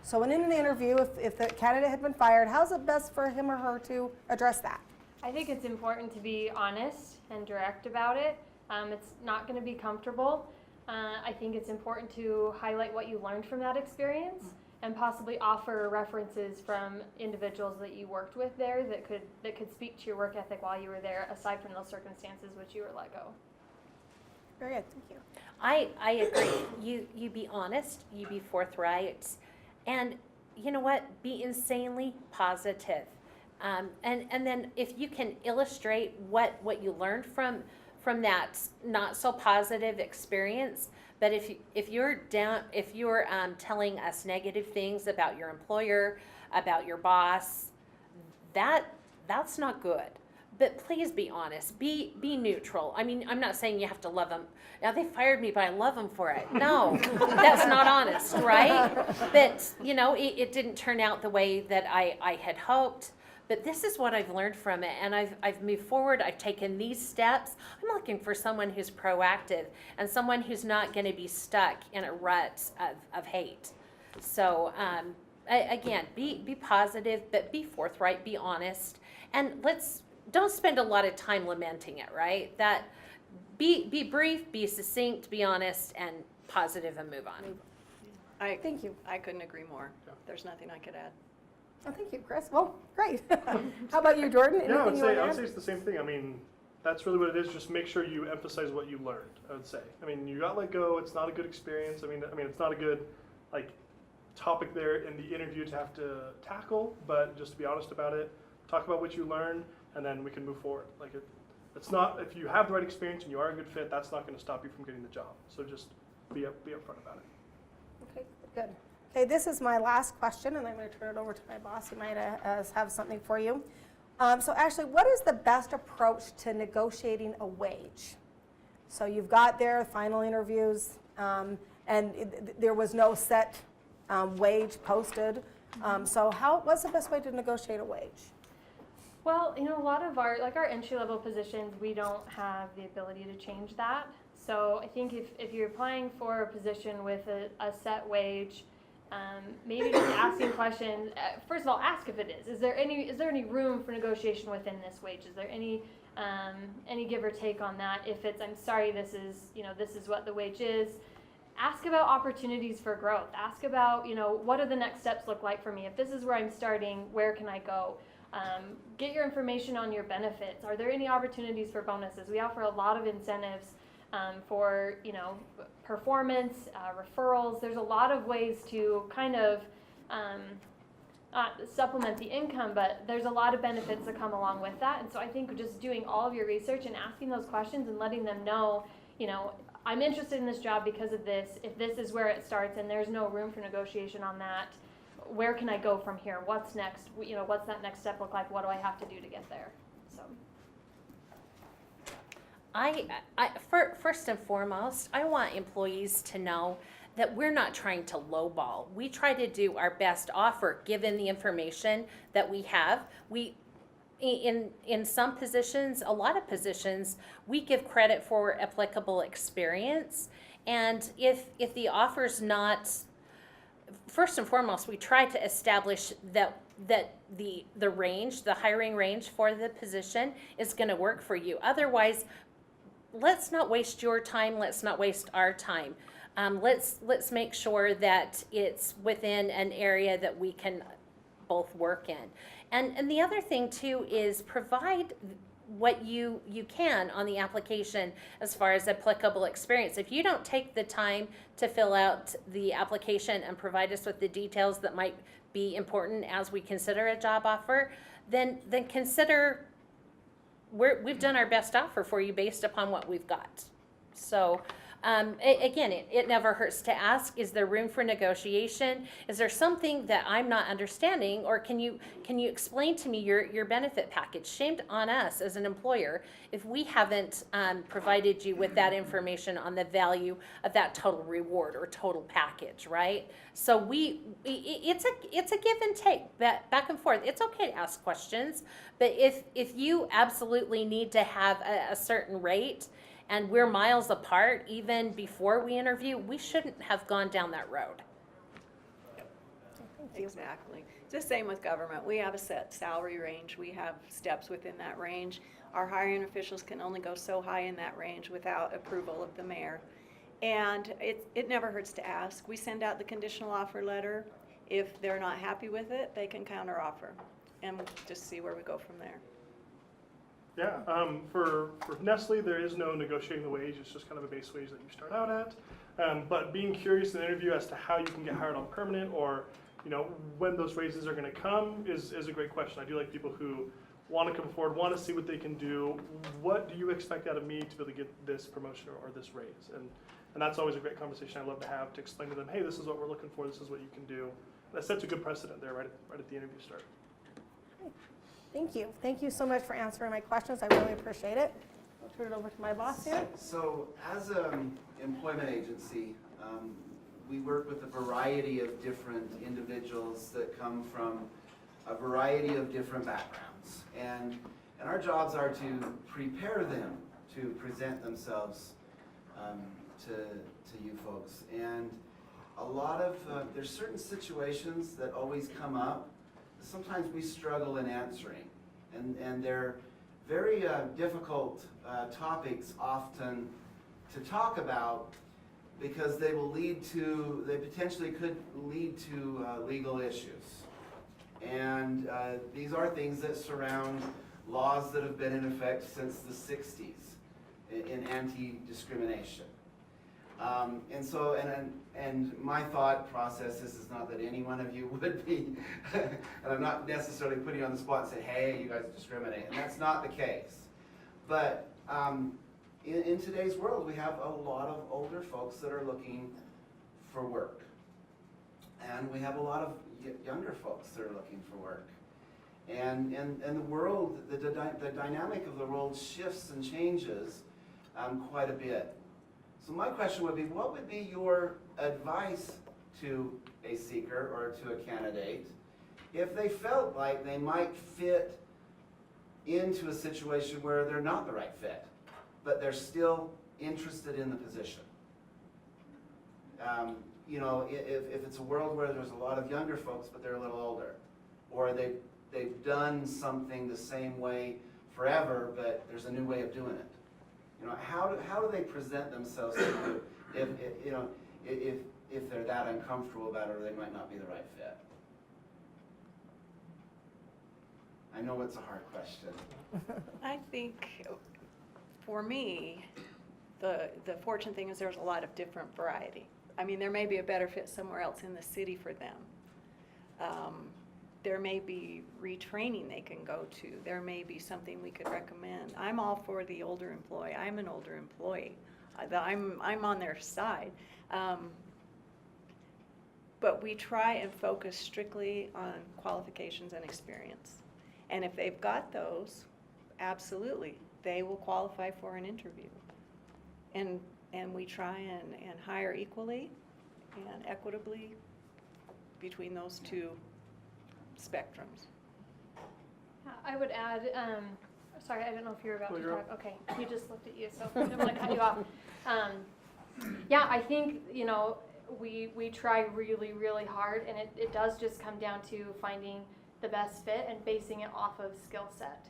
So in an interview, if the candidate had been fired, how's it best for him or her to address that? I think it's important to be honest and direct about it. It's not going to be comfortable. I think it's important to highlight what you learned from that experience and possibly offer references from individuals that you worked with there that could speak to your work ethic while you were there, aside from those circumstances which you were let go. Very good, thank you. I agree. You be honest, you be forthright, and you know what? Be insanely positive. And then if you can illustrate what you learned from that not so positive experience, but if you're telling us negative things about your employer, about your boss, that's not good. But please be honest, be neutral. I mean, I'm not saying you have to love them. Now they fired me, but I love them for it. No, that's not honest, right? But it didn't turn out the way that I had hoped. But this is what I've learned from it, and I've moved forward. I've taken these steps. I'm looking for someone who's proactive and someone who's not going to be stuck in a rut of hate. So again, be positive, but be forthright, be honest, and don't spend a lot of time lamenting it. Right? That be brief, be succinct, be honest, and positive, and move on. Thank you. I couldn't agree more. There's nothing I could add. Oh, thank you, Chris. Well, great. How about you, Jordan? Yeah, I would Anything you want to say add? it's the same thing. I mean, that's really what it is. Just make sure you emphasize what you learned. I would say. I mean, you got let go. It's not a good experience. I mean, it's not a good topic there in the interview to have to tackle. But just to be honest about it, talk about what you learned, and then we can move forward. It's not, if you have the right experience and you are a good fit, that's not going to stop you from getting the job. So just be upfront about it. Okay, good. Okay, this is my last question, and I'm going to turn it over to my boss. He might have something for you. So Ashley, what is the best approach to negotiating a wage? So you've got their final interviews, and there was no set wage posted. So what's the best way to negotiate a wage? Well, a lot of our entry-level positions, we don't have the ability to change that. So I think if you're applying for a position with a set wage, maybe just asking questions. First of all, ask if it is. Is there any room for negotiation within this wage? Is there any give or take on that? If it's, I'm sorry, this is what the wage is. Ask about opportunities for growth. Ask about, what do the next steps look like for me? If this is where I'm starting, where can I go? Get your information on your benefits. Are there any opportunities for bonuses? We offer a lot of incentives for performance, referrals. There's a lot of ways to kind of supplement the income, but there's a lot of benefits that come along with that. And so I think just doing all of your research and asking those questions and letting them know, I'm interested in this job because of this. If this is where it starts and there's no room for negotiation on that, where can I go from here? What's next? What's that next step look like? What do I have to do to get there? So. First and foremost, I want employees to know that we're not trying to lowball. We try to do our best offer given the information that we have. In some positions, a lot of positions, we give credit for applicable experience. And if the offer's not, first and foremost, we try to establish that the range, the hiring range for the position is going to work for you. Otherwise, let's not waste your time. Let's not waste our time. Let's make sure that it's within an area that we can both work in. And the other thing too is provide what you can on the application as far as applicable experience. If you don't take the time to fill out the application and provide us with the details that might be important as we consider a job offer, then consider we've done our best offer for you based upon what we've got. So Again, it never hurts to ask, is there room for negotiation? Is there something that I'm not understanding, or can you explain to me your benefit package? Shame on us as an employer if we haven't provided you with that information on the value of that total reward or total package, right? So it's a give and take, back and forth. It's okay to ask questions, but if you absolutely need to have a certain rate, and we're miles apart even before we interview, we shouldn't have gone down that road. Exactly. It's the same with government. We have a set salary range. We have steps within that range. Our hiring officials can only go so high in that range without approval of the mayor. And it never hurts to ask. We send out the conditional offer letter. If they're not happy with it, they can counteroffer and just see where we go from there. Yeah, for Nestle, there is no negotiating the wage. It's just kind of a base wage that you start out at. But being curious in the interview as to how you can get hired on permanent, or when those raises are going to come is a great question. I do like people who want to come forward, want to see what they can do. What do you expect out of me to be able to get this promotion or this raise? And that's always a great conversation I love to have, to explain to them, hey, this is what we're looking for. This is what you can do. That sets a good precedent there right at the interview start. Thank you. Thank you so much for answering my questions. I really appreciate it. I'll turn it over to my boss here. So as an employment agency, we work with a variety of different individuals that come from a variety of different backgrounds. And our jobs are to prepare them to present themselves to you folks. And a lot of, there's certain situations that always come up. Sometimes we struggle in answering, and they're very difficult topics often to talk about, because they potentially could lead to legal issues. And these are things that surround laws that have been in effect since the 60s in anti-discrimination. And my thought process is not that any one of you would be, and I'm not necessarily putting you on the spot and say, hey, you guys discriminate, and that's not the case. But in today's world, we have a lot of older folks that are looking for work. And we have a lot of younger folks that are looking for work. And the world, the dynamic of the world shifts and changes quite a bit. So my question would be, what would be your advice to a seeker or to a candidate if they felt like they might fit into a situation where they're not the right fit, but they're still interested in the position? If it's a world where there's a lot of younger folks, but they're a little older, or they've done something the same way forever, but there's a new way of doing it. How do they present themselves to you if they're that uncomfortable about it, or they might not be the right fit? I know it's a hard question. I think for me, the fortunate thing is there's a lot of different variety. I mean, there may be a better fit somewhere else in the city for them. There may be retraining they can go to. There may be something we could recommend. I'm all for the older employee. I'm an older employee. I'm on their side. But we try and focus strictly on qualifications and experience. And if they've got those, absolutely, they will qualify for an interview. And we try and hire equally and equitably between those two spectrums. I would add, sorry, I don't know if you were about to talk. Okay, he just looked at you, so I didn't want to cut you off. Yeah, I think, we try really, really hard, and it does just come down to finding the best fit and basing it off of skill set.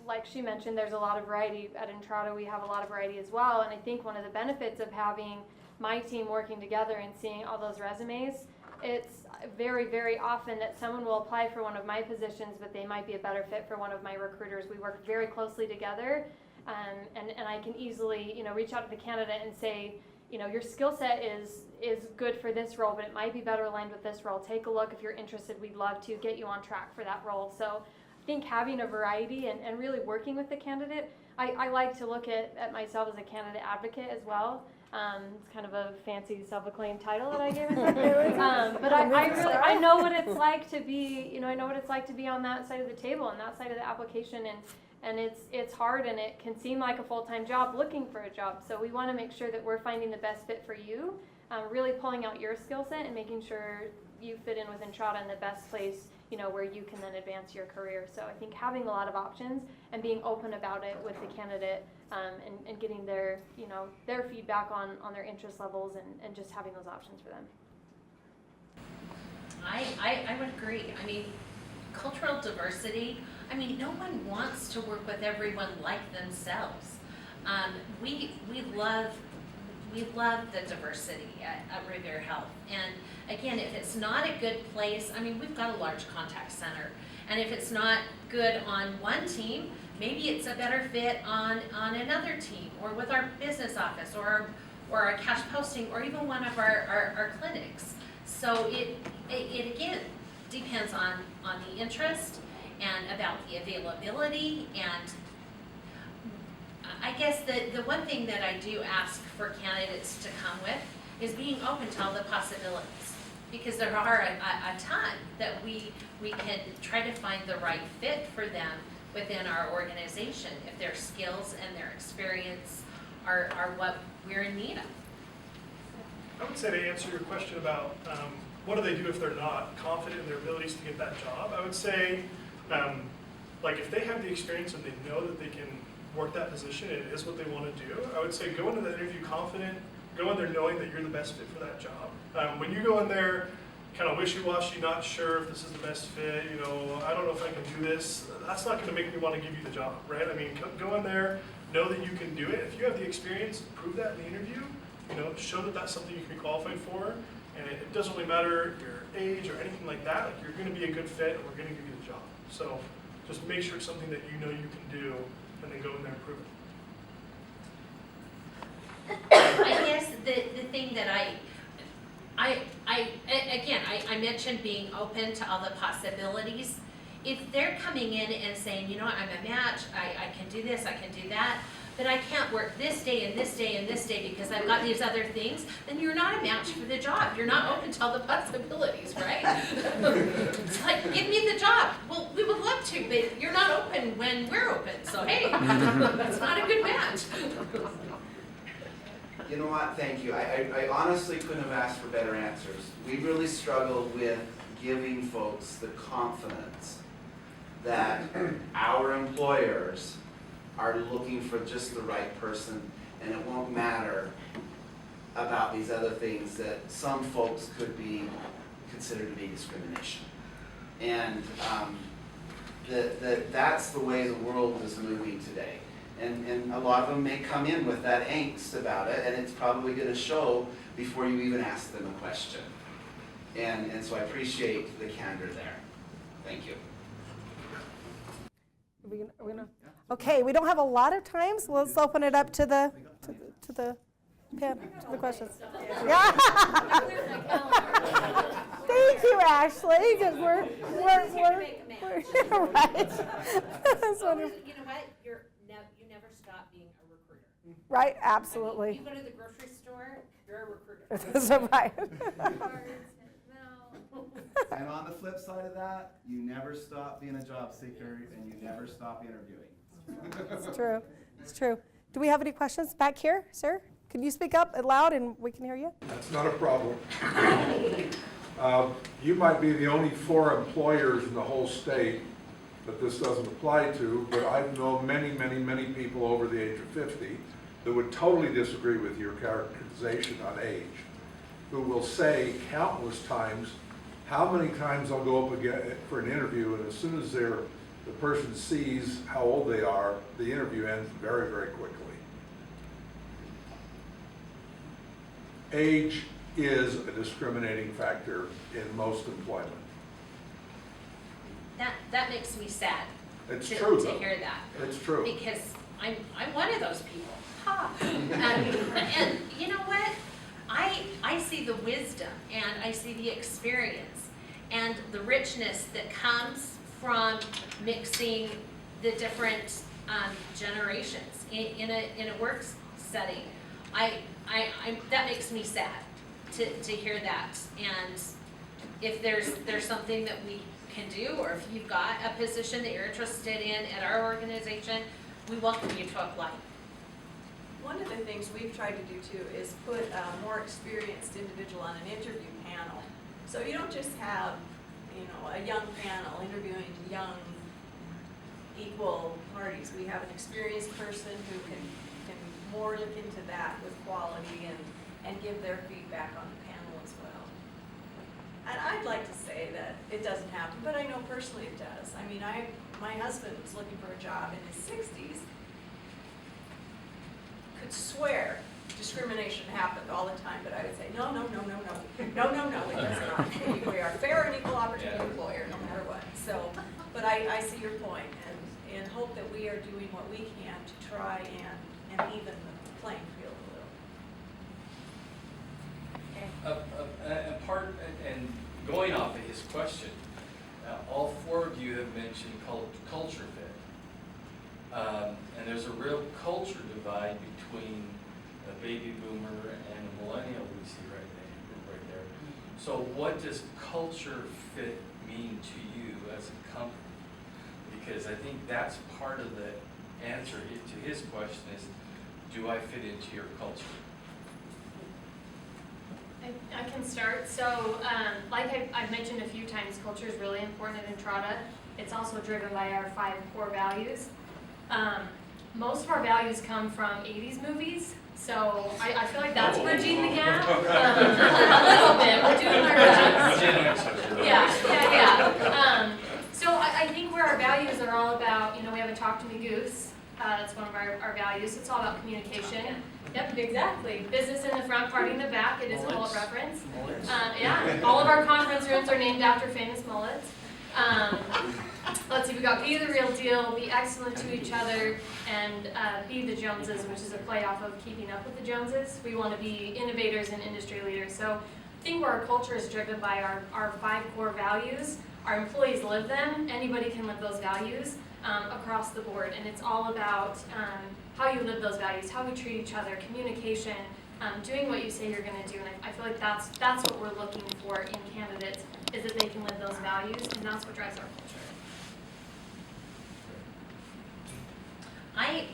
Like she mentioned, there's a lot of variety. At Entrata, we have a lot of variety as well, and I think one of the benefits of having my team working together and seeing all those resumes, it's very, very often that someone will apply for one of my positions, but they might be a better fit for one of my recruiters. We work very closely together, and I can easily, reach out to the candidate and say, your skill set is good for this role, but it might be better aligned with this role. Take a look. If you're interested, we'd love to get you on track for that role. So I think having a variety and really working with the candidate, I like to look at myself as a candidate advocate as well. It's kind of a fancy self-acclaimed title that I gave myself. But I know what it's like to be, I know what it's like to be on that side of the table and that side of the application, and it's hard, and it can seem like a full-time job looking for a job. So we want to make sure that we're finding the best fit for you, really pulling out your skill set and making sure you fit in with Entrata in the best place, where you can then advance your career. So I think having a lot of options and being open about it with the candidate, and getting their feedback on their interest levels, and just having those options for them. I would agree. I mean, cultural diversity, no one wants to work with everyone like themselves. We love the diversity at Revere Health. And again, if it's not a good place, we've got a large contact center. And if it's not good on one team, maybe it's a better fit on another team, or with our business office, or our cash posting, or even one of our clinics. So it again depends on the interest and about the availability. And I guess the one thing that I do ask for candidates to come with is being open to all the possibilities, because there are a ton that we can try to find the right fit for them within our organization if their skills and their experience are what we're in need of. I would say, to answer your question about what do they do if they're not confident in their abilities to get that job, I would say, if they have the experience and they know that they can work that position and it is what they want to do, I would say go into the interview confident, go in there knowing that you're the best fit for that job. When you go in there kind of wishy-washy, not sure if this is the best fit, I don't know if I can do this, that's not going to make me want to give you the job, right? Go in there, know that you can do it. If you have the experience, prove that in the interview, show that that's something you can be qualified for, and it doesn't really matter your age or anything like that. You're going to be a good fit, and we're going to give you the job. So just make sure it's something that you know you can do, and then go in there and prove it. I guess the thing that I mentioned being open to all the possibilities. If they're coming in and saying, I'm a match, I can do this, I can do that, but I can't work this day and this day and this day because I've got these other things, then you're not a match for the job. You're not open to all the possibilities, right? It's like, give me the job. Well, we would love to, but you're not open when we're open, so hey, that's not a good match. You know what, thank you. I honestly couldn't have asked for better answers. We really struggled with giving folks the confidence that our employers are looking for just the right person, and it won't matter about these other things that some folks could be considered to be discrimination. And that's the way the world is moving today. And a lot of them may come in with that angst about it, and it's probably going to show before you even ask them a question. And so I appreciate the candor there. Thank you. Are we gonna? Okay, we don't have a lot of time, so let's open it up to the questions. Yeah. Thank you, Ashley, because we're right. That's wonderful. You know what? You never stop being a recruiter. Right, absolutely. You go to the grocery store, you're a recruiter. That's right. And on the flip side of that, you never stop being a job seeker and you never stop interviewing. It's true. It's true. Do we have any questions back here, sir? Can you speak up loud and we can hear you? That's not a problem. You might be the only 4 employers in the whole state that this doesn't apply to, but I've known many people over the age of 50 that would totally disagree with your characterization on age, who will say countless times how many times I'll go up again for an interview, and as soon as the person sees how old they are, the interview ends very quickly. Age is a discriminating factor in most employment. That makes me sad. It's to true, though. hear that. It's true. Because I'm one of those people. Ha! And you know what? I see the wisdom and I see the experience and the richness that comes from mixing the different generations in a work setting. That makes me sad to hear that. And if there's something that we can do, or if you've got a position that you're interested in at our organization, we welcome you to apply. One of the things we've tried to do too is put a more experienced individual on an interview panel. So you don't just have, a young panel interviewing young equal parties. We have an experienced person who can more look into that with quality and give their feedback on the panel as well. And I'd like to say that it doesn't happen, but I know personally it does. I mean, my husband was looking for a job in his 60s. Could swear discrimination happened all the time, but I would say, no, it does not. We are a fair and equal opportunity employer, no matter what. So, but I see your point, and hope that we are doing what we can to try and even the playing field a little. And going off of his question, all four of you have mentioned culture fit. And there's a real culture divide between a baby boomer and a millennial we see right there. So what does culture fit mean to you as a company? Because I think that's part of the answer to his question is, do I fit into your culture? I can start. So, like I've mentioned a few times, culture is really important at Entrata. It's also driven by our 5 core values. Most of our values come from 80s movies, so I feel like that's bridging the gap. A little bit. We're doing our best. Yeah. So I think where our values are all about, we have a talk to me goose. That's one of our values. It's all about communication. Yep, exactly. Business in the front, party in the back. It is a mullet reference. Yeah, all of our conference rooms are named after famous mullets. Let's see, we got be the real deal, be excellent to each other, and be the Joneses, which is a play off of keeping up with the Joneses. We want to be innovators and industry leaders. So I think where our culture is driven by our 5 core values. Our employees live them. Anybody can live those values across the board. And it's all about how you live those values, how we treat each other, communication, doing what you say you're going to do. And I feel like that's what we're looking for in candidates, is that they can live those values, and that's what drives our culture. I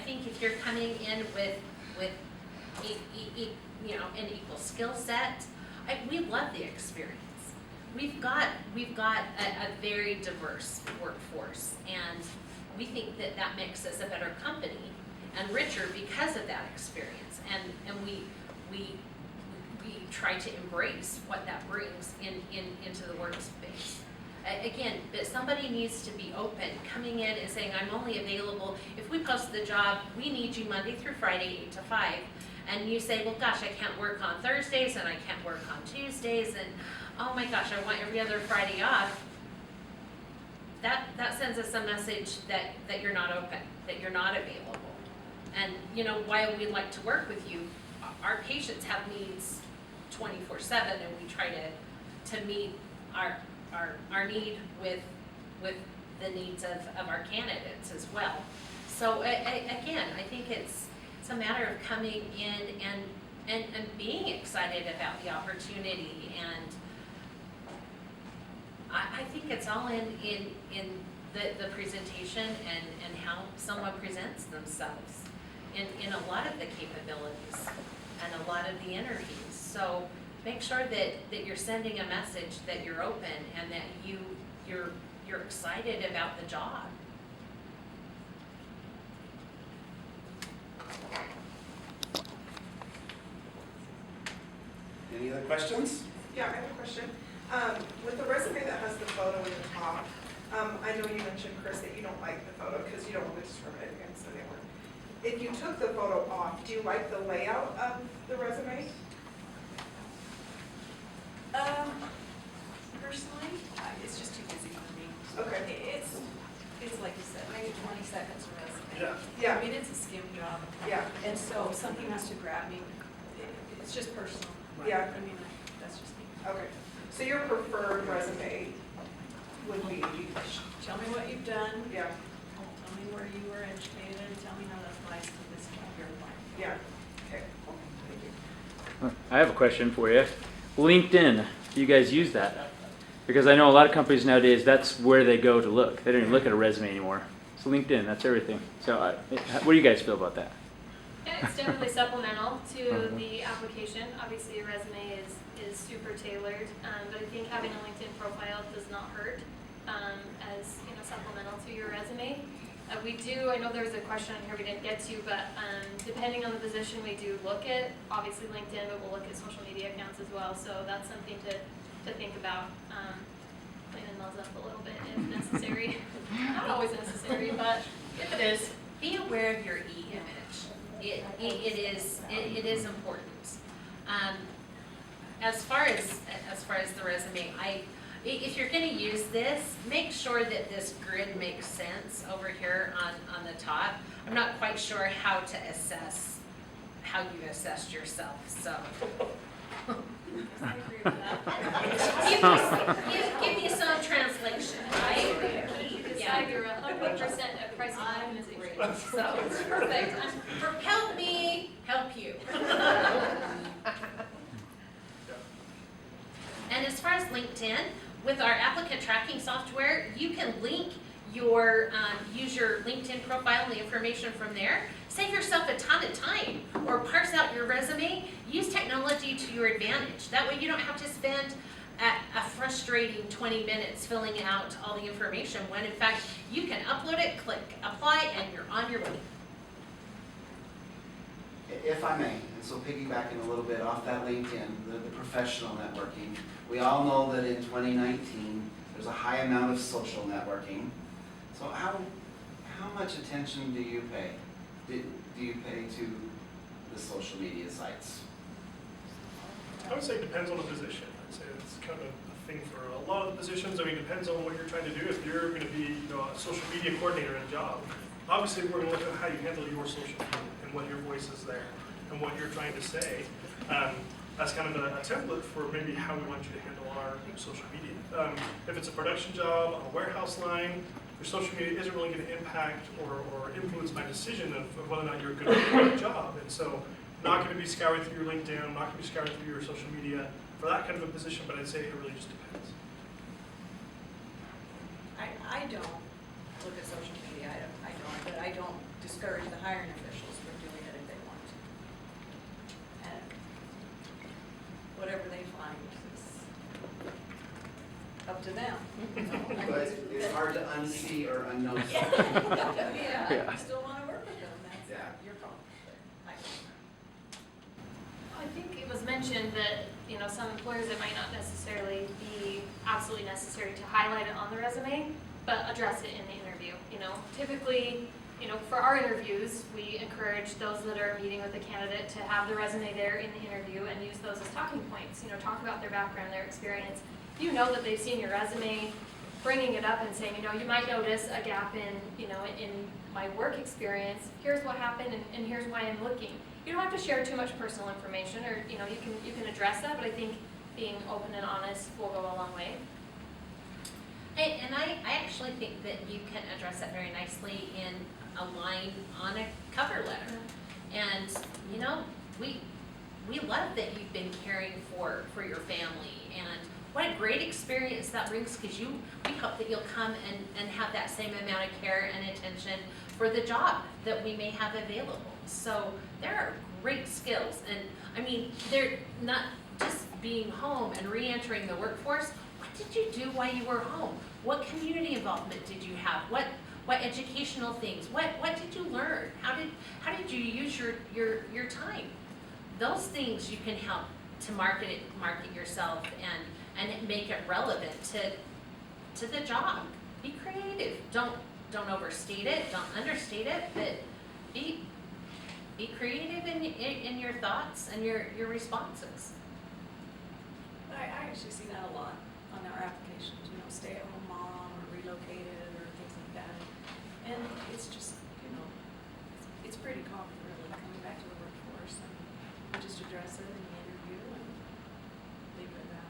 think if you're coming in with an equal skill set, we love the experience. We've got a very diverse workforce, and we think that makes us a better company and richer because of that experience. And we try to embrace what that brings into the workspace. Again, but somebody needs to be open, coming in and saying, I'm only available, if we post the job, we need you Monday through Friday, 8 to 5. And you say, well, gosh, I can't work on Thursdays and I can't work on Tuesdays, and oh my gosh, I want every other Friday off. That sends us a message that you're not open, that you're not available. And while we like to work with you, our patients have needs 24/7, and we try to meet our need with the needs of our candidates as well. So again, I think it's a matter of coming in and being excited about the opportunity, and I think it's all in the presentation and how someone presents themselves in a lot of the capabilities and a lot of the interviews. So make sure that you're sending a message that you're open and that you're excited about the job. Any other questions? Yeah, I have a question. With the resume that has the photo in the top, I know you mentioned, Chris, that you don't like the photo because you don't want to discriminate against anyone. If you took the photo off, do you like the layout of the resume? Personally, it's just too busy for me. Okay. It's like you said, maybe 20 seconds of resume. Yeah. I mean, it's a skim job. Yeah. And so if something has to grab me, it's just personal. Yeah. I mean, that's just me. Okay. So your preferred resume would be? Tell me what you've done. Yeah. Tell me where you were educated, tell me how that applies to this job you're applying. Yeah, okay, thank you. I have a question for you. LinkedIn, do you guys use that? Because I know a lot of companies nowadays, that's where they go to look. They don't even look at a resume anymore. It's LinkedIn, that's everything. So what do you guys feel about that? Yeah, it's definitely supplemental to the application. Obviously, your resume is super tailored, but I think having a LinkedIn profile does not hurt as supplemental to your resume. I know there's a question on here we didn't get to, but depending on the position, we do look at obviously LinkedIn, but we'll look at social media accounts as well. So that's something to think about. Cleaning those up a little bit if necessary. Not always necessary, but if it is. Be aware of your e-image. It is important. As far as the resume, if you're going to use this, make sure that this grid makes sense over here on the top. I'm not quite sure how to assess how you assessed yourself, so. I agree with that. give me some translation, right? You decide you're 100% a pricing organization. So it's perfect. Help me help you. And as far as LinkedIn, with our applicant tracking software, you can link use your LinkedIn profile and the information from there. Save yourself a ton of time, or parse out your resume. Use technology to your advantage. That way you don't have to spend a frustrating 20 minutes filling out all the information, when in fact you can upload it, click apply, and you're on your way. If I may, and so piggybacking a little bit off that LinkedIn, the professional networking, we all know that in 2019, there's a high amount of social networking. So how much attention do you pay? Do you pay to the social media sites? I would say it depends on the position. I'd say it's kind of a thing for a lot of the positions. I mean, it depends on what you're trying to do. If you're going to be a social media coordinator in a job, obviously we're going to look at how you handle your social media and what your voice is there and what you're trying to say. That's kind of a template for maybe how we want you to handle our social media. If it's a production job on a warehouse line, your social media isn't really going to impact or influence my decision of whether or not you're good at the job. And so not going to be scouring through your LinkedIn, not going to be scouring through your social media for that kind of a position, but I'd say it really just depends. I don't look at social media, but I don't discourage the hiring officials from doing it if they want to. And whatever they find is up to them. But it's hard to unsee or unknow. Yeah, Yeah. you still want to work with them, that's Yeah. your call. I think it was mentioned that, some employers, it might not necessarily be absolutely necessary to highlight it on the resume, but address it in the interview. Typically, for our interviews, we encourage those that are meeting with the candidate to have the resume there in the interview and use those as talking points. Talk about their background, their experience. You know that they've seen your resume, bringing it up and saying, you might notice a gap in my work experience. Here's what happened, and here's why I'm looking. You don't have to share too much personal information, or you can address that. But I think being open and honest will go a long way. And I actually think that you can address that very nicely in a line on a cover letter. And we love that you've been caring for your family, and what a great experience that brings, because we hope that you'll come and have that same amount of care and attention for the job that we may have available. So there are great skills, and I mean, they're not just being home and re-entering the workforce. What did you do while you were home? What community involvement did you have? What educational things? What did you learn? How did you use your time? Those things you can help to market yourself and make it relevant to the job. Be creative. Don't overstate it. Don't understate it. But be creative in your thoughts and your responses. I actually see that a lot on our applications, stay-at-home mom or relocated or things like that. And it's just, it's pretty common really coming back to the workforce, and we just address it in the interview and leave it at that.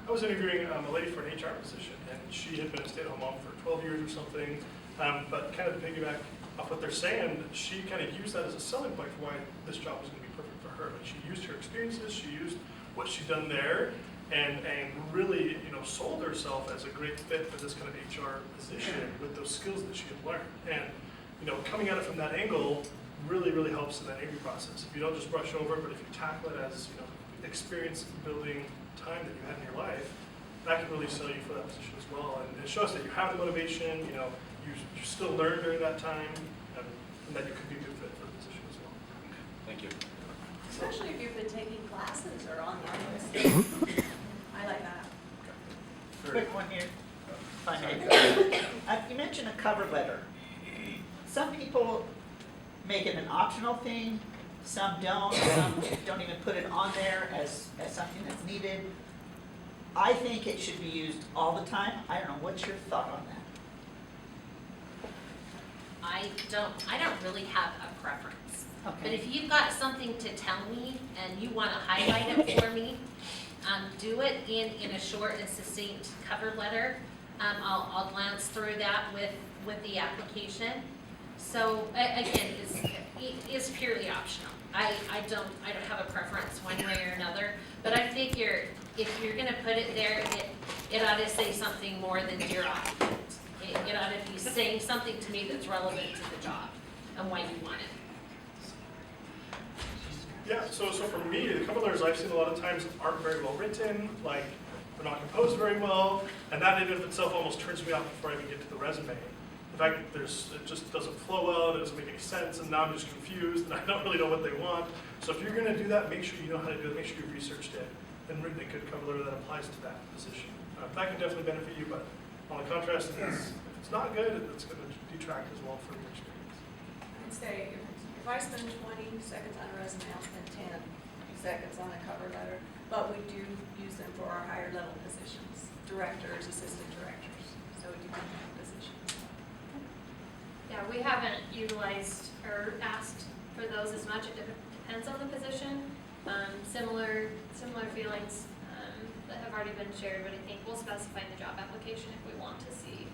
I was interviewing a lady for an HR position, and she had been a stay-at-home mom for 12 years or something. But kind of to piggyback off what they're saying, she kind of used that as a selling point for why this job was going to be perfect for her. Like she used her experiences, she used what she'd done there, and really, sold herself as a great fit for this kind of HR position with those skills that she had learned. And, coming at it from that angle really, really helps in that interview process. If you don't just brush over it, but if you tackle it as, experience building time that you had in your life, that can really sell you for that position as well. And it shows that you have the motivation, you still learn during that time, and that you could be a good fit for the position as well. Thank you. Especially if you've been taking classes or online listening. I like that. Quick one here. If I may. You mentioned a cover letter. Some people make it an optional thing, some don't even put it on there as something that's needed. I think it should be used all the time. I don't know, what's your thought on that? I don't really have a preference. But Okay. if you've got something to tell me and you want to highlight it for me, do it in a short and succinct cover letter. I'll glance through that with the application. So again, it's purely optional. I don't have a preference one way or another. But I figure if you're going to put it there, it ought to say something more than dear occupant. It ought to be saying something to me that's relevant to the job and why you want it. Yeah, so for me, the cover letters I've seen a lot of times aren't very well written, like they're not composed very well, and that in and of itself almost turns me off before I even get to the resume. The fact that it just doesn't flow well, it doesn't make any sense, and now I'm just confused, and I don't really know what they want. So if you're going to do that, make sure you know how to do it, make sure you've researched it, and written a good cover letter that applies to that position. That can definitely benefit you, but on the contrast, if it's not good, it's going to detract as well from your experience. I'd say if I spend 20 seconds on a resume, I'll spend 10 seconds on a cover letter. But we do use them for our higher level positions, directors, assistant directors. So it depends on the position. Yeah, we haven't utilized or asked for those as much. It depends on the position. Similar feelings that have already been shared, but I think we'll specify in the job application if we want to see,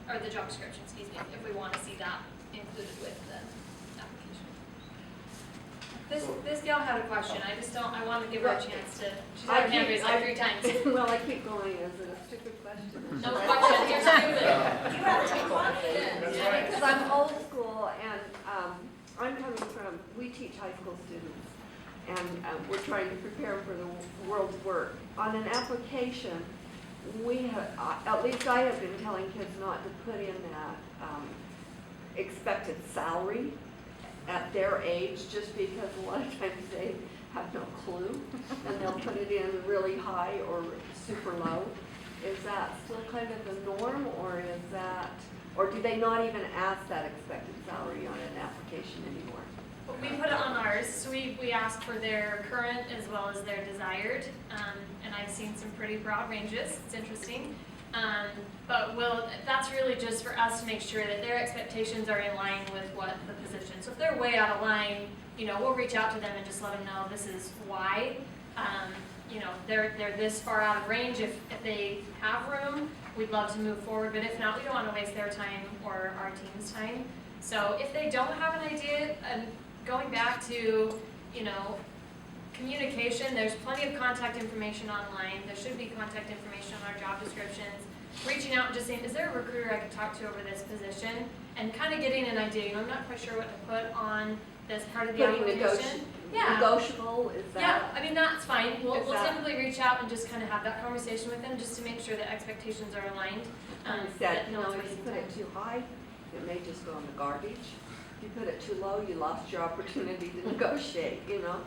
or the job description, excuse me, if we want to see that included with the application. This gal had a question. I want to give her a chance to, she's had her hand raised like 3 times. Well, I keep going, is it a stupid question? No question, you're stupid. You have to take one. Yeah, Because I'm old school and I'm coming from, we teach high school students and we're trying to prepare them for the world's work. On an application, we have, at least I have been telling kids not to put in that expected salary at their age, just because a lot of times they have no clue and they'll put it in really high or super low. Is that still kind of the norm, or do they not even ask that expected salary on an application anymore? We put it on ours, so we ask for their current as well as their desired, and I've seen some pretty broad ranges. It's interesting, but that's really just for us to make sure that their expectations are in line with what the position. So if they're way out of line, we'll reach out to them and just let them know this is why. They're this far out of range. If they have room, we'd love to move forward, but if not, we don't want to waste their time or our team's time. So if they don't have an idea, and going back to, communication, there's plenty of contact information online. There should be contact information on our job descriptions. Reaching out and just saying, is there a recruiter I could talk to over this position? And kind of getting an idea. I'm not quite sure what to put on this part of the application. Yeah. Negotiable, is that? Yeah, that's fine. We'll that- typically reach out and just kind of have that conversation with them just to make sure that expectations are aligned. That, that no one's if you wasting put time. it too high, it may just go in the garbage. If you put it too low, you lost your opportunity to negotiate,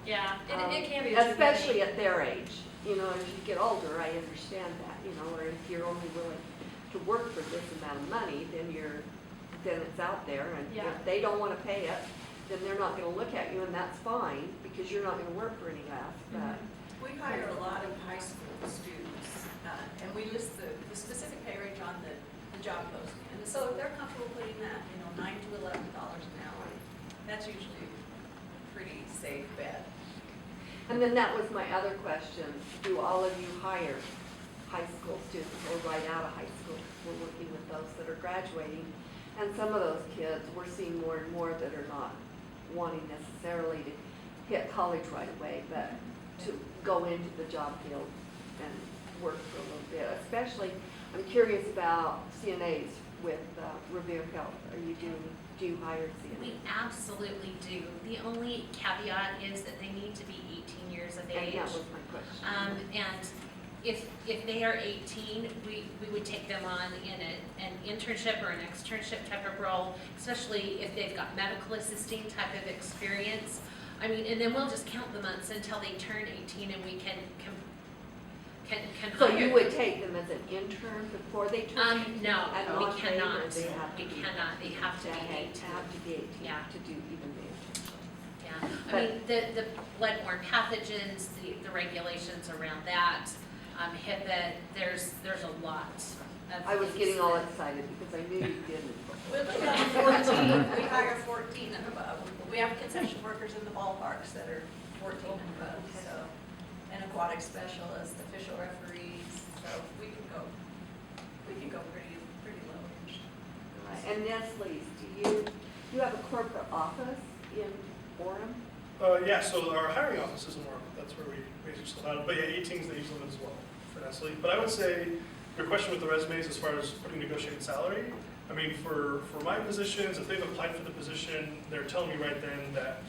Yeah, it can be. Especially at their age, as you get older, I understand that, or if you're only willing to work for this amount of money, then it's out there, and Yeah. if they don't want to pay it, then they're not going to look at you, and that's fine, because you're not going to work for any less, but. We hire a lot of high school students, and we list the specific pay range on the job posting. And so if they're comfortable putting that, $9 to $11 an hour, that's usually a pretty safe bet. And then that was my other question. Do all of you hire high school students or right out of high school? We're working with those that are graduating. And some of those kids, we're seeing more and more that are not wanting necessarily to hit college right away, but to go into the job field and work for a little bit. Especially, I'm curious about CNAs with Revere Health. Do you hire CNAs? We absolutely do. The only caveat is that they need to be 18 years of age. And that was my question. And if they are 18, we would take them on in an internship or an externship type of role, especially if they've got medical assisting type of experience. I mean, and then we'll just count the months until they turn 18 and we can So hire you would them. take them as an intern before they turn 18? No, And we on paper, cannot. they have to We be- cannot. They have to be 18. Have to be 18 Yeah. to do even the internship. Yeah, I But- mean, the bloodborne pathogens, the regulations around that, HIPAA, there's a lot of. I was things getting all that- excited because I knew you didn't. We look at 14, we hire 14 and above. We have concession workers in the ballparks that are 14 and above, so, and aquatic specialists, official referees, so we can go pretty low. Right. And Nestle's, do you have a corporate office in Orem? Yeah, so our hiring office is in Warren. That's where we use stuff out. But yeah, 18s they use them as well for Nestle. But I would say your question with the resumes as far as putting negotiated salary, I mean, for my positions, if they've applied for the position, they're telling me right then that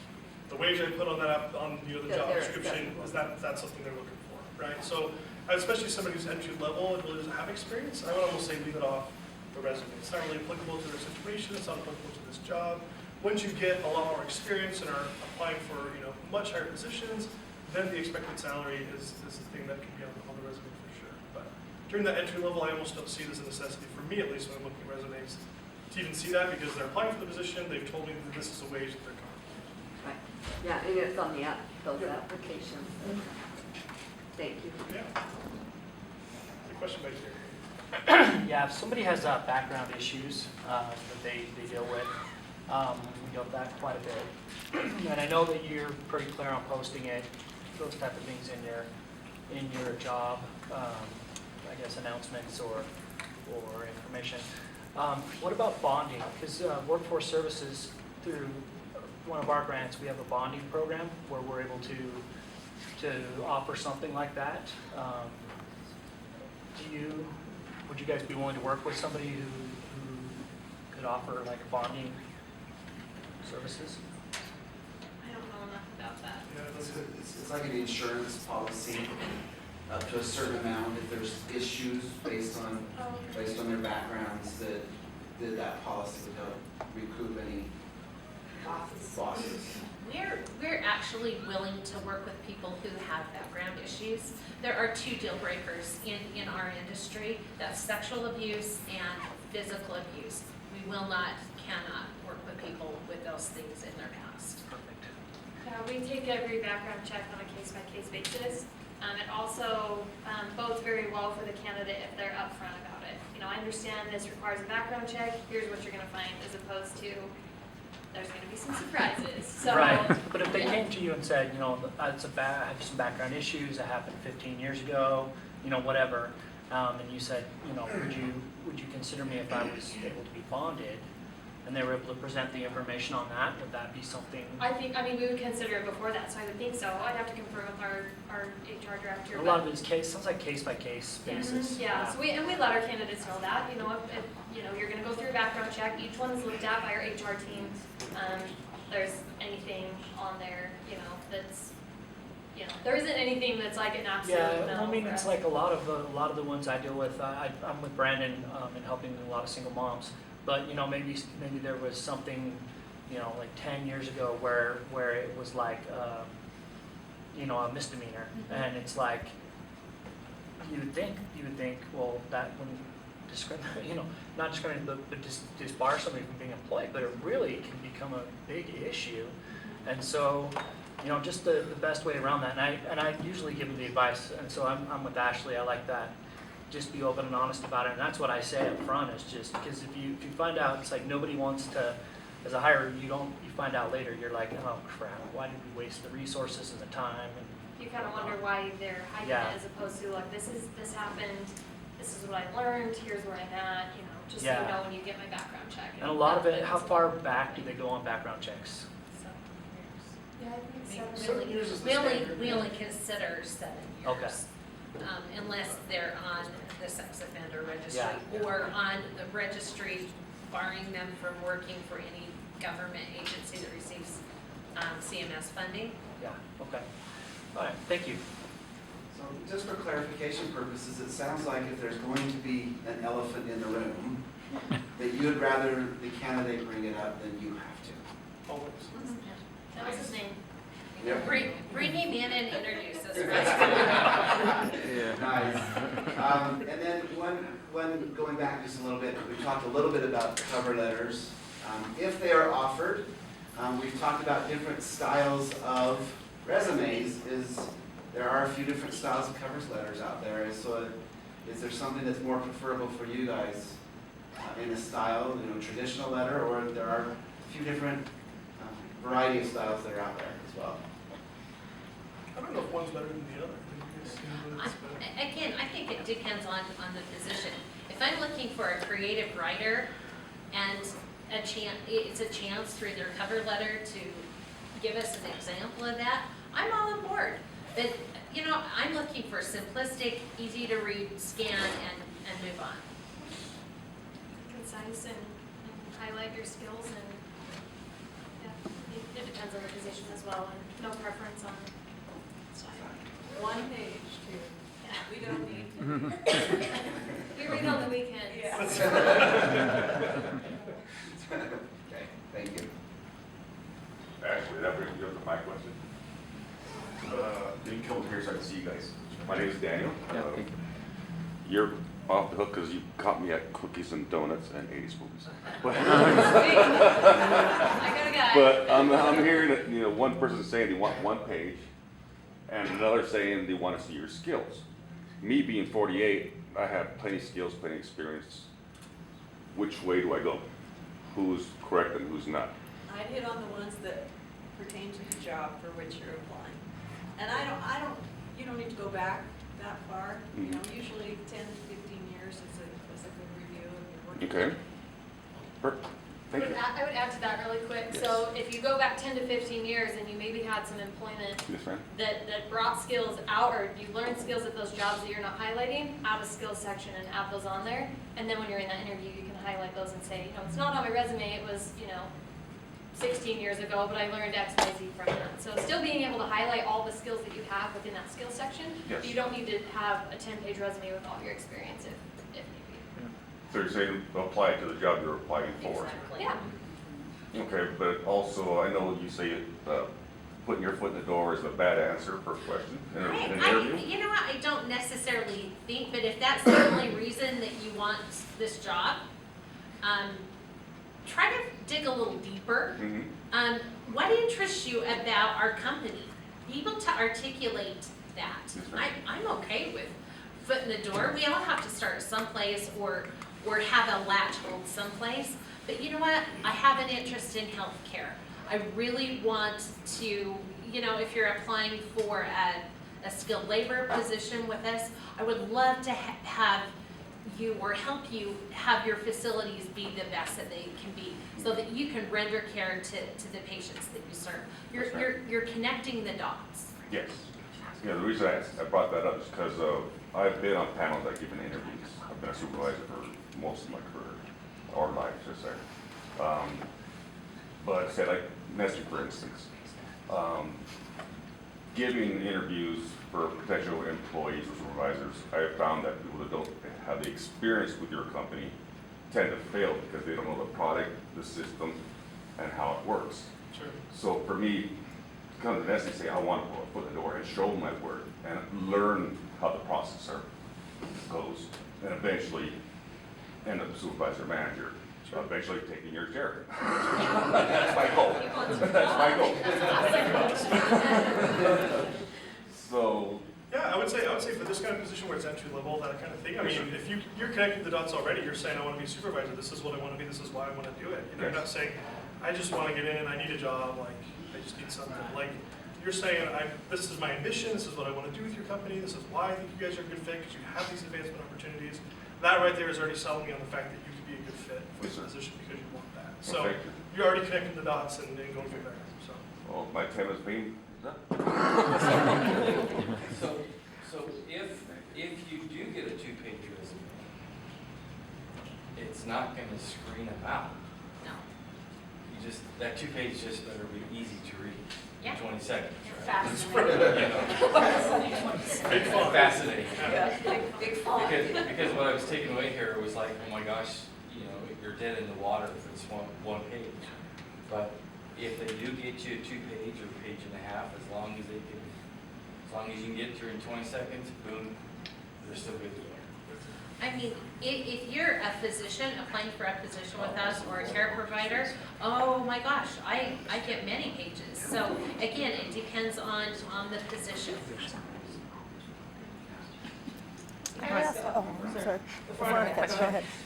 the wage I put on that on the That job they're description acceptable. is that's something they're looking for, right? So especially somebody who's entry level and really doesn't have experience, I would almost say leave it off the resume. It's not really applicable to their situation. It's not applicable to this job. Once you get a lot more experience and are applying for much higher positions, then the expected salary is the thing that can be on the resume for sure. But during that entry level, I almost don't see it as a necessity, for me at least, when I'm looking at resumes, to even see that because they're applying for the position, they've told me that this is a wage that they're comfortable. Right. Yeah, and it's on those applications. Thank you. Yeah. The question back here. Yeah, if somebody has background issues that they deal with, we deal with that quite a bit. And I know that you're pretty clear on posting it, those type of things in your job, I guess announcements or information. What about bonding? Because Workforce Services, through one of our grants, we have a bonding program where we're able to offer something like that. Would you guys be willing to work with somebody who could offer like bonding services? I don't know enough about that. Yeah, It's like an insurance policy, up to a certain amount, if there's issues based on their backgrounds, that policy would help recoup any losses. We're actually willing to work with people who have background issues. There are two deal breakers in our industry. That's sexual abuse and physical abuse. We cannot work with people with those things in their past. Perfect. Yeah, we take every background check on a case-by-case basis. It also bodes very well for the candidate if they're upfront about it. I understand this requires a background check, here's what you're gonna find, as opposed to, there's gonna be some surprises, so. Right, but if they came to you and said, I have some background issues that happened 15 years ago, whatever, and you said, would you consider me if I was able to be bonded, and they were able to present the information on that, would that be something? We would consider it before that, so I would think so. I'd have to confirm with our HR director. A lot of it's sounds like case-by-case basis. Yeah, so we let our candidates know that, if you're gonna go through a background check, each one's looked at by our HR team. There's anything on there, that's, there isn't anything that's like an absolute no. Yeah, I mean, for it's us. like a lot of the ones I deal with. I'm with Brandon and helping a lot of single moms. But maybe there was something, like 10 years ago where it was like, a misdemeanor, and it's like you would think, well, that wouldn't discriminate, not discriminate, but disbar somebody from being employed. But it really can become a big issue, and so. Just the best way around that, and I usually give them the advice, and so I'm with Ashley. I like that. Just be open and honest about it, and that's what I say up front. Is just because if you find out, it's like nobody wants to. As a hirer, you find out later. You're like, oh crap, why did we waste the resources and the time? And you kind of wonder why they're hiding Yeah. it as opposed to like this happened this is what I learned, here's where I'm at, you know, just so you Yeah. know when you get my background check. And a lot of it, how far back do they go on background checks? Yeah, I think We so. only- years is the we only, standard. we only consider 7 years. Okay. Unless they're on the sex offender registry Yeah. or on the registry, barring them from working for any government agency that receives CMS funding. Yeah, okay. All right, thank you. So just for clarification purposes, it sounds like if there's going to be an elephant in the room, that you would rather the candidate bring it up than you have to. Always. That was his name. Yep. Bring him in and introduce us. Nice. And then one, going back just a little bit, we talked a little bit about cover letters. If they are offered, we've talked about different styles of resumes. There are a few different styles of cover letters out there. So is there something that's more preferable for you guys in a style, traditional letter, or there are a few different variety of styles that are out there as well? I don't know if one's better than the other. I think you guys see what's better. Again, I think it depends on the position. If I'm looking for a creative writer and it's a chance through their cover letter to give us an example of that, I'm all on board. But, I'm looking for simplistic, easy to read, scan, and move on. Concise and highlight your skills and, yeah, it depends on the position as well and no preference on style. 1 page too. Yeah. We don't need We read on the weekends. Yeah. Okay, thank you. Actually, that brings me up to my question. Didn't come over here so I can see you guys. My name is Daniel. You're off the hook because you caught me at cookies and donuts and 80s movies. I got a guy. But I'm hearing that, one person saying they want 1 page and another saying they want to see your skills. Me being 48, I have plenty of skills, plenty of experience. Which way do I go? Who's correct and who's not? I'd hit on the ones that pertain to the job for which you're applying. And you don't need to go back that far. Usually 10 to 15 years is a good review of your work. Okay. Perfect. Thank you. I would add to that really quick. Yes. So if you go back 10 to 15 years and you maybe had some employment Yes, ma'am. that brought skills out, or you learned skills at those jobs that you're not highlighting, add a skills section and add those on there. And then when you're in that interview, you can highlight those and say, it's not on my resume, it was, 16 years ago, but I learned X, Y, Z from that. So still being able to highlight all the skills that you have within that skills section. Yes. You don't need to have a 10-page resume with all of your experience if need be. So you're saying apply it to the job you're applying for? Exactly. Yeah. Okay, but also I know you say putting your foot in the door is a bad answer for a question in an interview. You know what, I don't necessarily think, but if that's the only reason that you want this job, try to dig a little deeper. What interests you about our company? Be able to articulate that. I'm okay with foot in the door. We all have to start someplace or have a latch hold someplace. But you know what? I have an interest in healthcare. I really want to, if you're applying for a skilled labor position with us, I would love to have you or help you have your facilities be the best that they can be, so that you can render care to the patients that you serve. You're connecting the dots. Yes. The reason I brought that up is because I've been on panels that give interviews. I've been a supervisor for most of my career, or life, I should say. But say like Nestle, for instance, giving interviews for potential employees or supervisors, I have found that people that don't have the experience with your company tend to fail because they don't know the product, the system, and how it works. Sure. So for me, to come to Nestle and say, I want to put a foot in the door and show my work and learn how the process goes, and eventually end up supervisor manager. So eventually taking your chair. That's my goal. That's my goal. So. Yeah, I would say for this kind of position where it's entry level, that kind of thing. I mean, if you're connecting the dots already, you're saying I want to be a supervisor. This is what I want to be. This is why I want to do it. You're not saying I just want to get in. I need a job. Like I just need something. Like you're saying, this is my ambition, this is what I want to do with your company, this is why I think you guys are a good fit, because you have these advancement opportunities. That right there is already selling me on the fact that you could be a good fit for this position because you want that. So Thank you. you're already connecting the dots and going to figure it out. So. Well, my time has been up. So if you do get a 2-page resume, it's not gonna screen them out. No. That 2-page just better be easy to read. Yeah. 20 seconds, right? Fascinating. You know. Big font. Fascinating. Yeah, big font. Because what I was taking away here was like, oh my gosh, you know, you're dead in the water if it's one page. But if they do get you a 2-page or a page and a half, as long as you can get through in 20 seconds, boom, they're still good to go. I mean, if you're a physician applying for a position with us or a care provider, oh my gosh, I get many pages. So again, it depends on the position.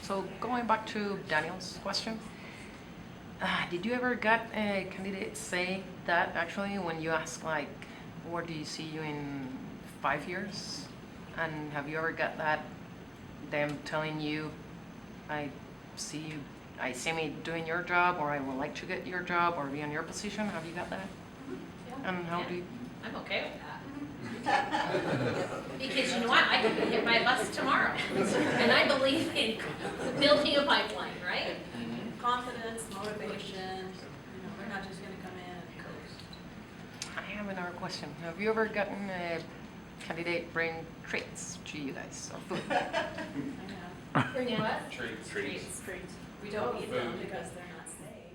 So going back to Daniel's question, did you ever get a candidate say that actually when you ask like, where do you see you in 5 years? And have you ever got that, them telling you, I see me doing your job, or I would like to get your job or be in your position? Have you got that? Yeah. And how do you? I'm okay with that. Because you know what, I could be hit by a bus tomorrow. And I believe in building a pipeline, right? Confidence, motivation, they're not just gonna come in and coast. I have another question. Have you ever gotten a candidate bring treats to you guys or food? Bring what? Treats. We don't eat them because they're not safe.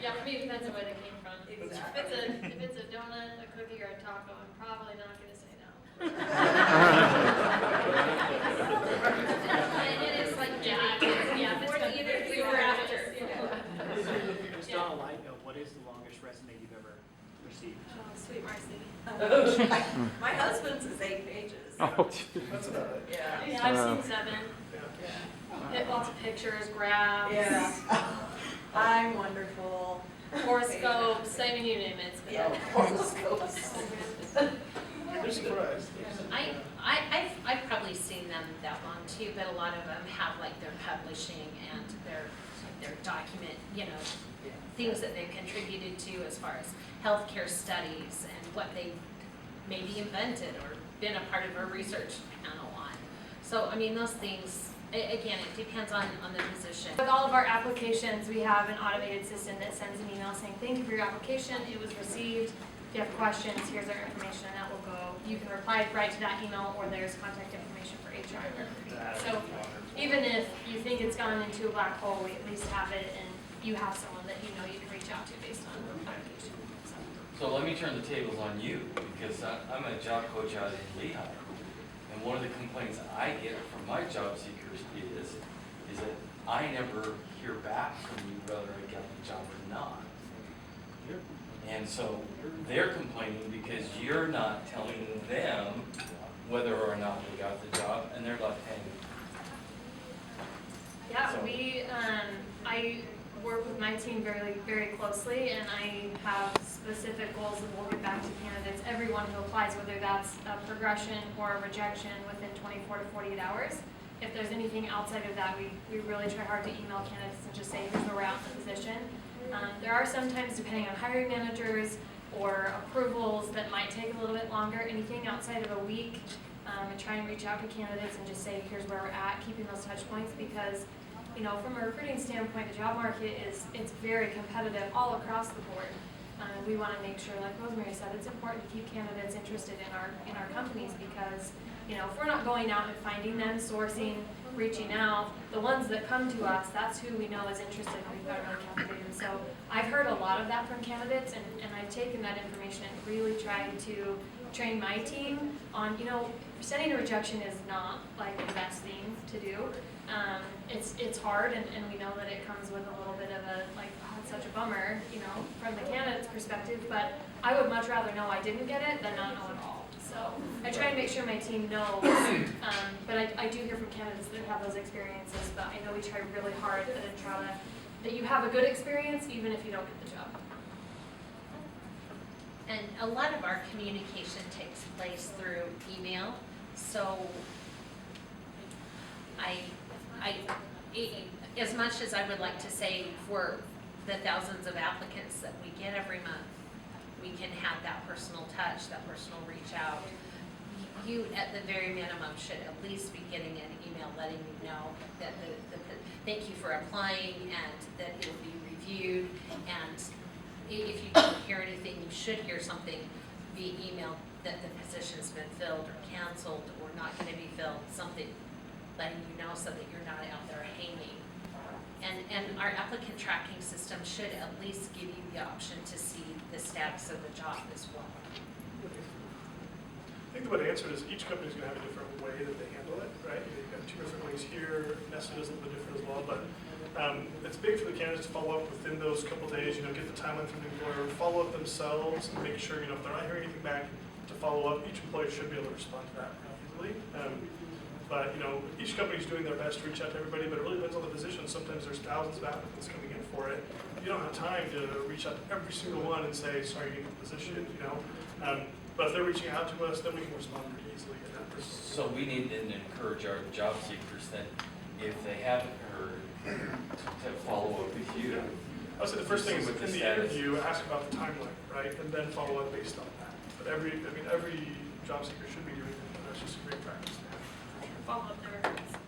Yeah, for me, it depends on where they came from. If it's a donut, a cookie, or a taco, I'm probably not gonna say no. And it is like, yeah, if it's either before or after. Just on a light note, what is the longest resume you've ever received? Oh, sweet Marcy. My husband's is 8 pages. Oh, That's about it. Yeah, I've seen 7. Hit lots of pictures, grabs. Yeah. I'm wonderful. Horoscopes, I mean, you name it. Yeah, horoscopes. You're surprised. I've probably seen them that long too, but a lot of them have like their publishing and their document, things that they've contributed to as far as healthcare studies and what they maybe invented or been a part of a research panel on. So, I mean, those things, again, it depends on the position. With all of our applications, we have an automated system that sends an email saying, thank you for your application, it was received. If you have questions, here's our information, and that will go. You can reply right to that email, or there's contact information for HR. So even if you think it's gone into a black hole, we at least have it, and you have someone that you know you can reach out to based on application. So let me turn the tables on you, because I'm a job coach out in Lehigh. And one of the complaints I get from my job seekers is that I never hear back from you whether I got the job or not. And so they're complaining because you're not telling them whether or not they got the job, and they're left hanging. Yeah, So- I work with my team very, very closely, and I have specific goals that we'll get back to candidates, everyone who applies, whether that's a progression or a rejection within 24 to 48 hours. If there's anything outside of that, we really try hard to email candidates and just say, here's where we're at in the position. There are sometimes, depending on hiring managers or approvals, that might take a little bit longer. Anything outside of a week, and try and reach out to candidates and just say, here's where we're at, keeping those touch points, because from a recruiting standpoint, the job market it's very competitive all across the board. We want to make sure, like Rosemary said, it's important to keep candidates interested in our companies, because if we're not going out and finding them, sourcing, reaching out, the ones that come to us, that's who we know is interested and we've got really captivated. So I've heard a lot of that from candidates, and I've taken that information and really tried to train my team on, sending a rejection is not like the best thing to do. It's hard, and we know that it comes with a little bit of a, like, oh, it's such a bummer, from the candidate's perspective, but I would much rather know I didn't get it than not know at all. So I try and make sure my team knows, but I do hear from candidates that have those experiences, but I know we try really hard at Entrata that you have a good experience even if you don't get the job. And a lot of our communication takes place through email, so as much as I would like to say for the thousands of applicants that we get every month, we can have that personal touch, that personal reach out. You, at the very minimum, should at least be getting an email letting you know that thank you for applying and that it will be reviewed. And if you don't hear anything, you should hear something via email that the position's been filled or canceled or not going to be filled, something letting you know so that you're not out there hanging. And our applicant tracking system should at least give you the option to see the status of the job as well. I think the way to answer it is each company's going to have a different way that they handle it, right? You've got two different ways here. Nestle does a little bit different as well, but it's big for the candidates to follow up within those couple days. Get the timeline from the employer, follow up themselves, and make sure if they're not hearing anything back, to follow up. Each employer should be able to respond to that pretty easily. But each company's doing their best to reach out to everybody, but it really depends on the position. Sometimes there's thousands of applicants coming in for it. You don't have time to reach out to every single one and say, sorry, you get the position, But if they're reaching out to us, then we can respond pretty easily to that person. So we need to encourage our job seekers that if they haven't heard, to follow up with you. I would say the first thing is in the interview, ask about the timeline, right? And then follow up based on that. But every job seeker should be doing that. That's just a great practice to have. Follow up their reference.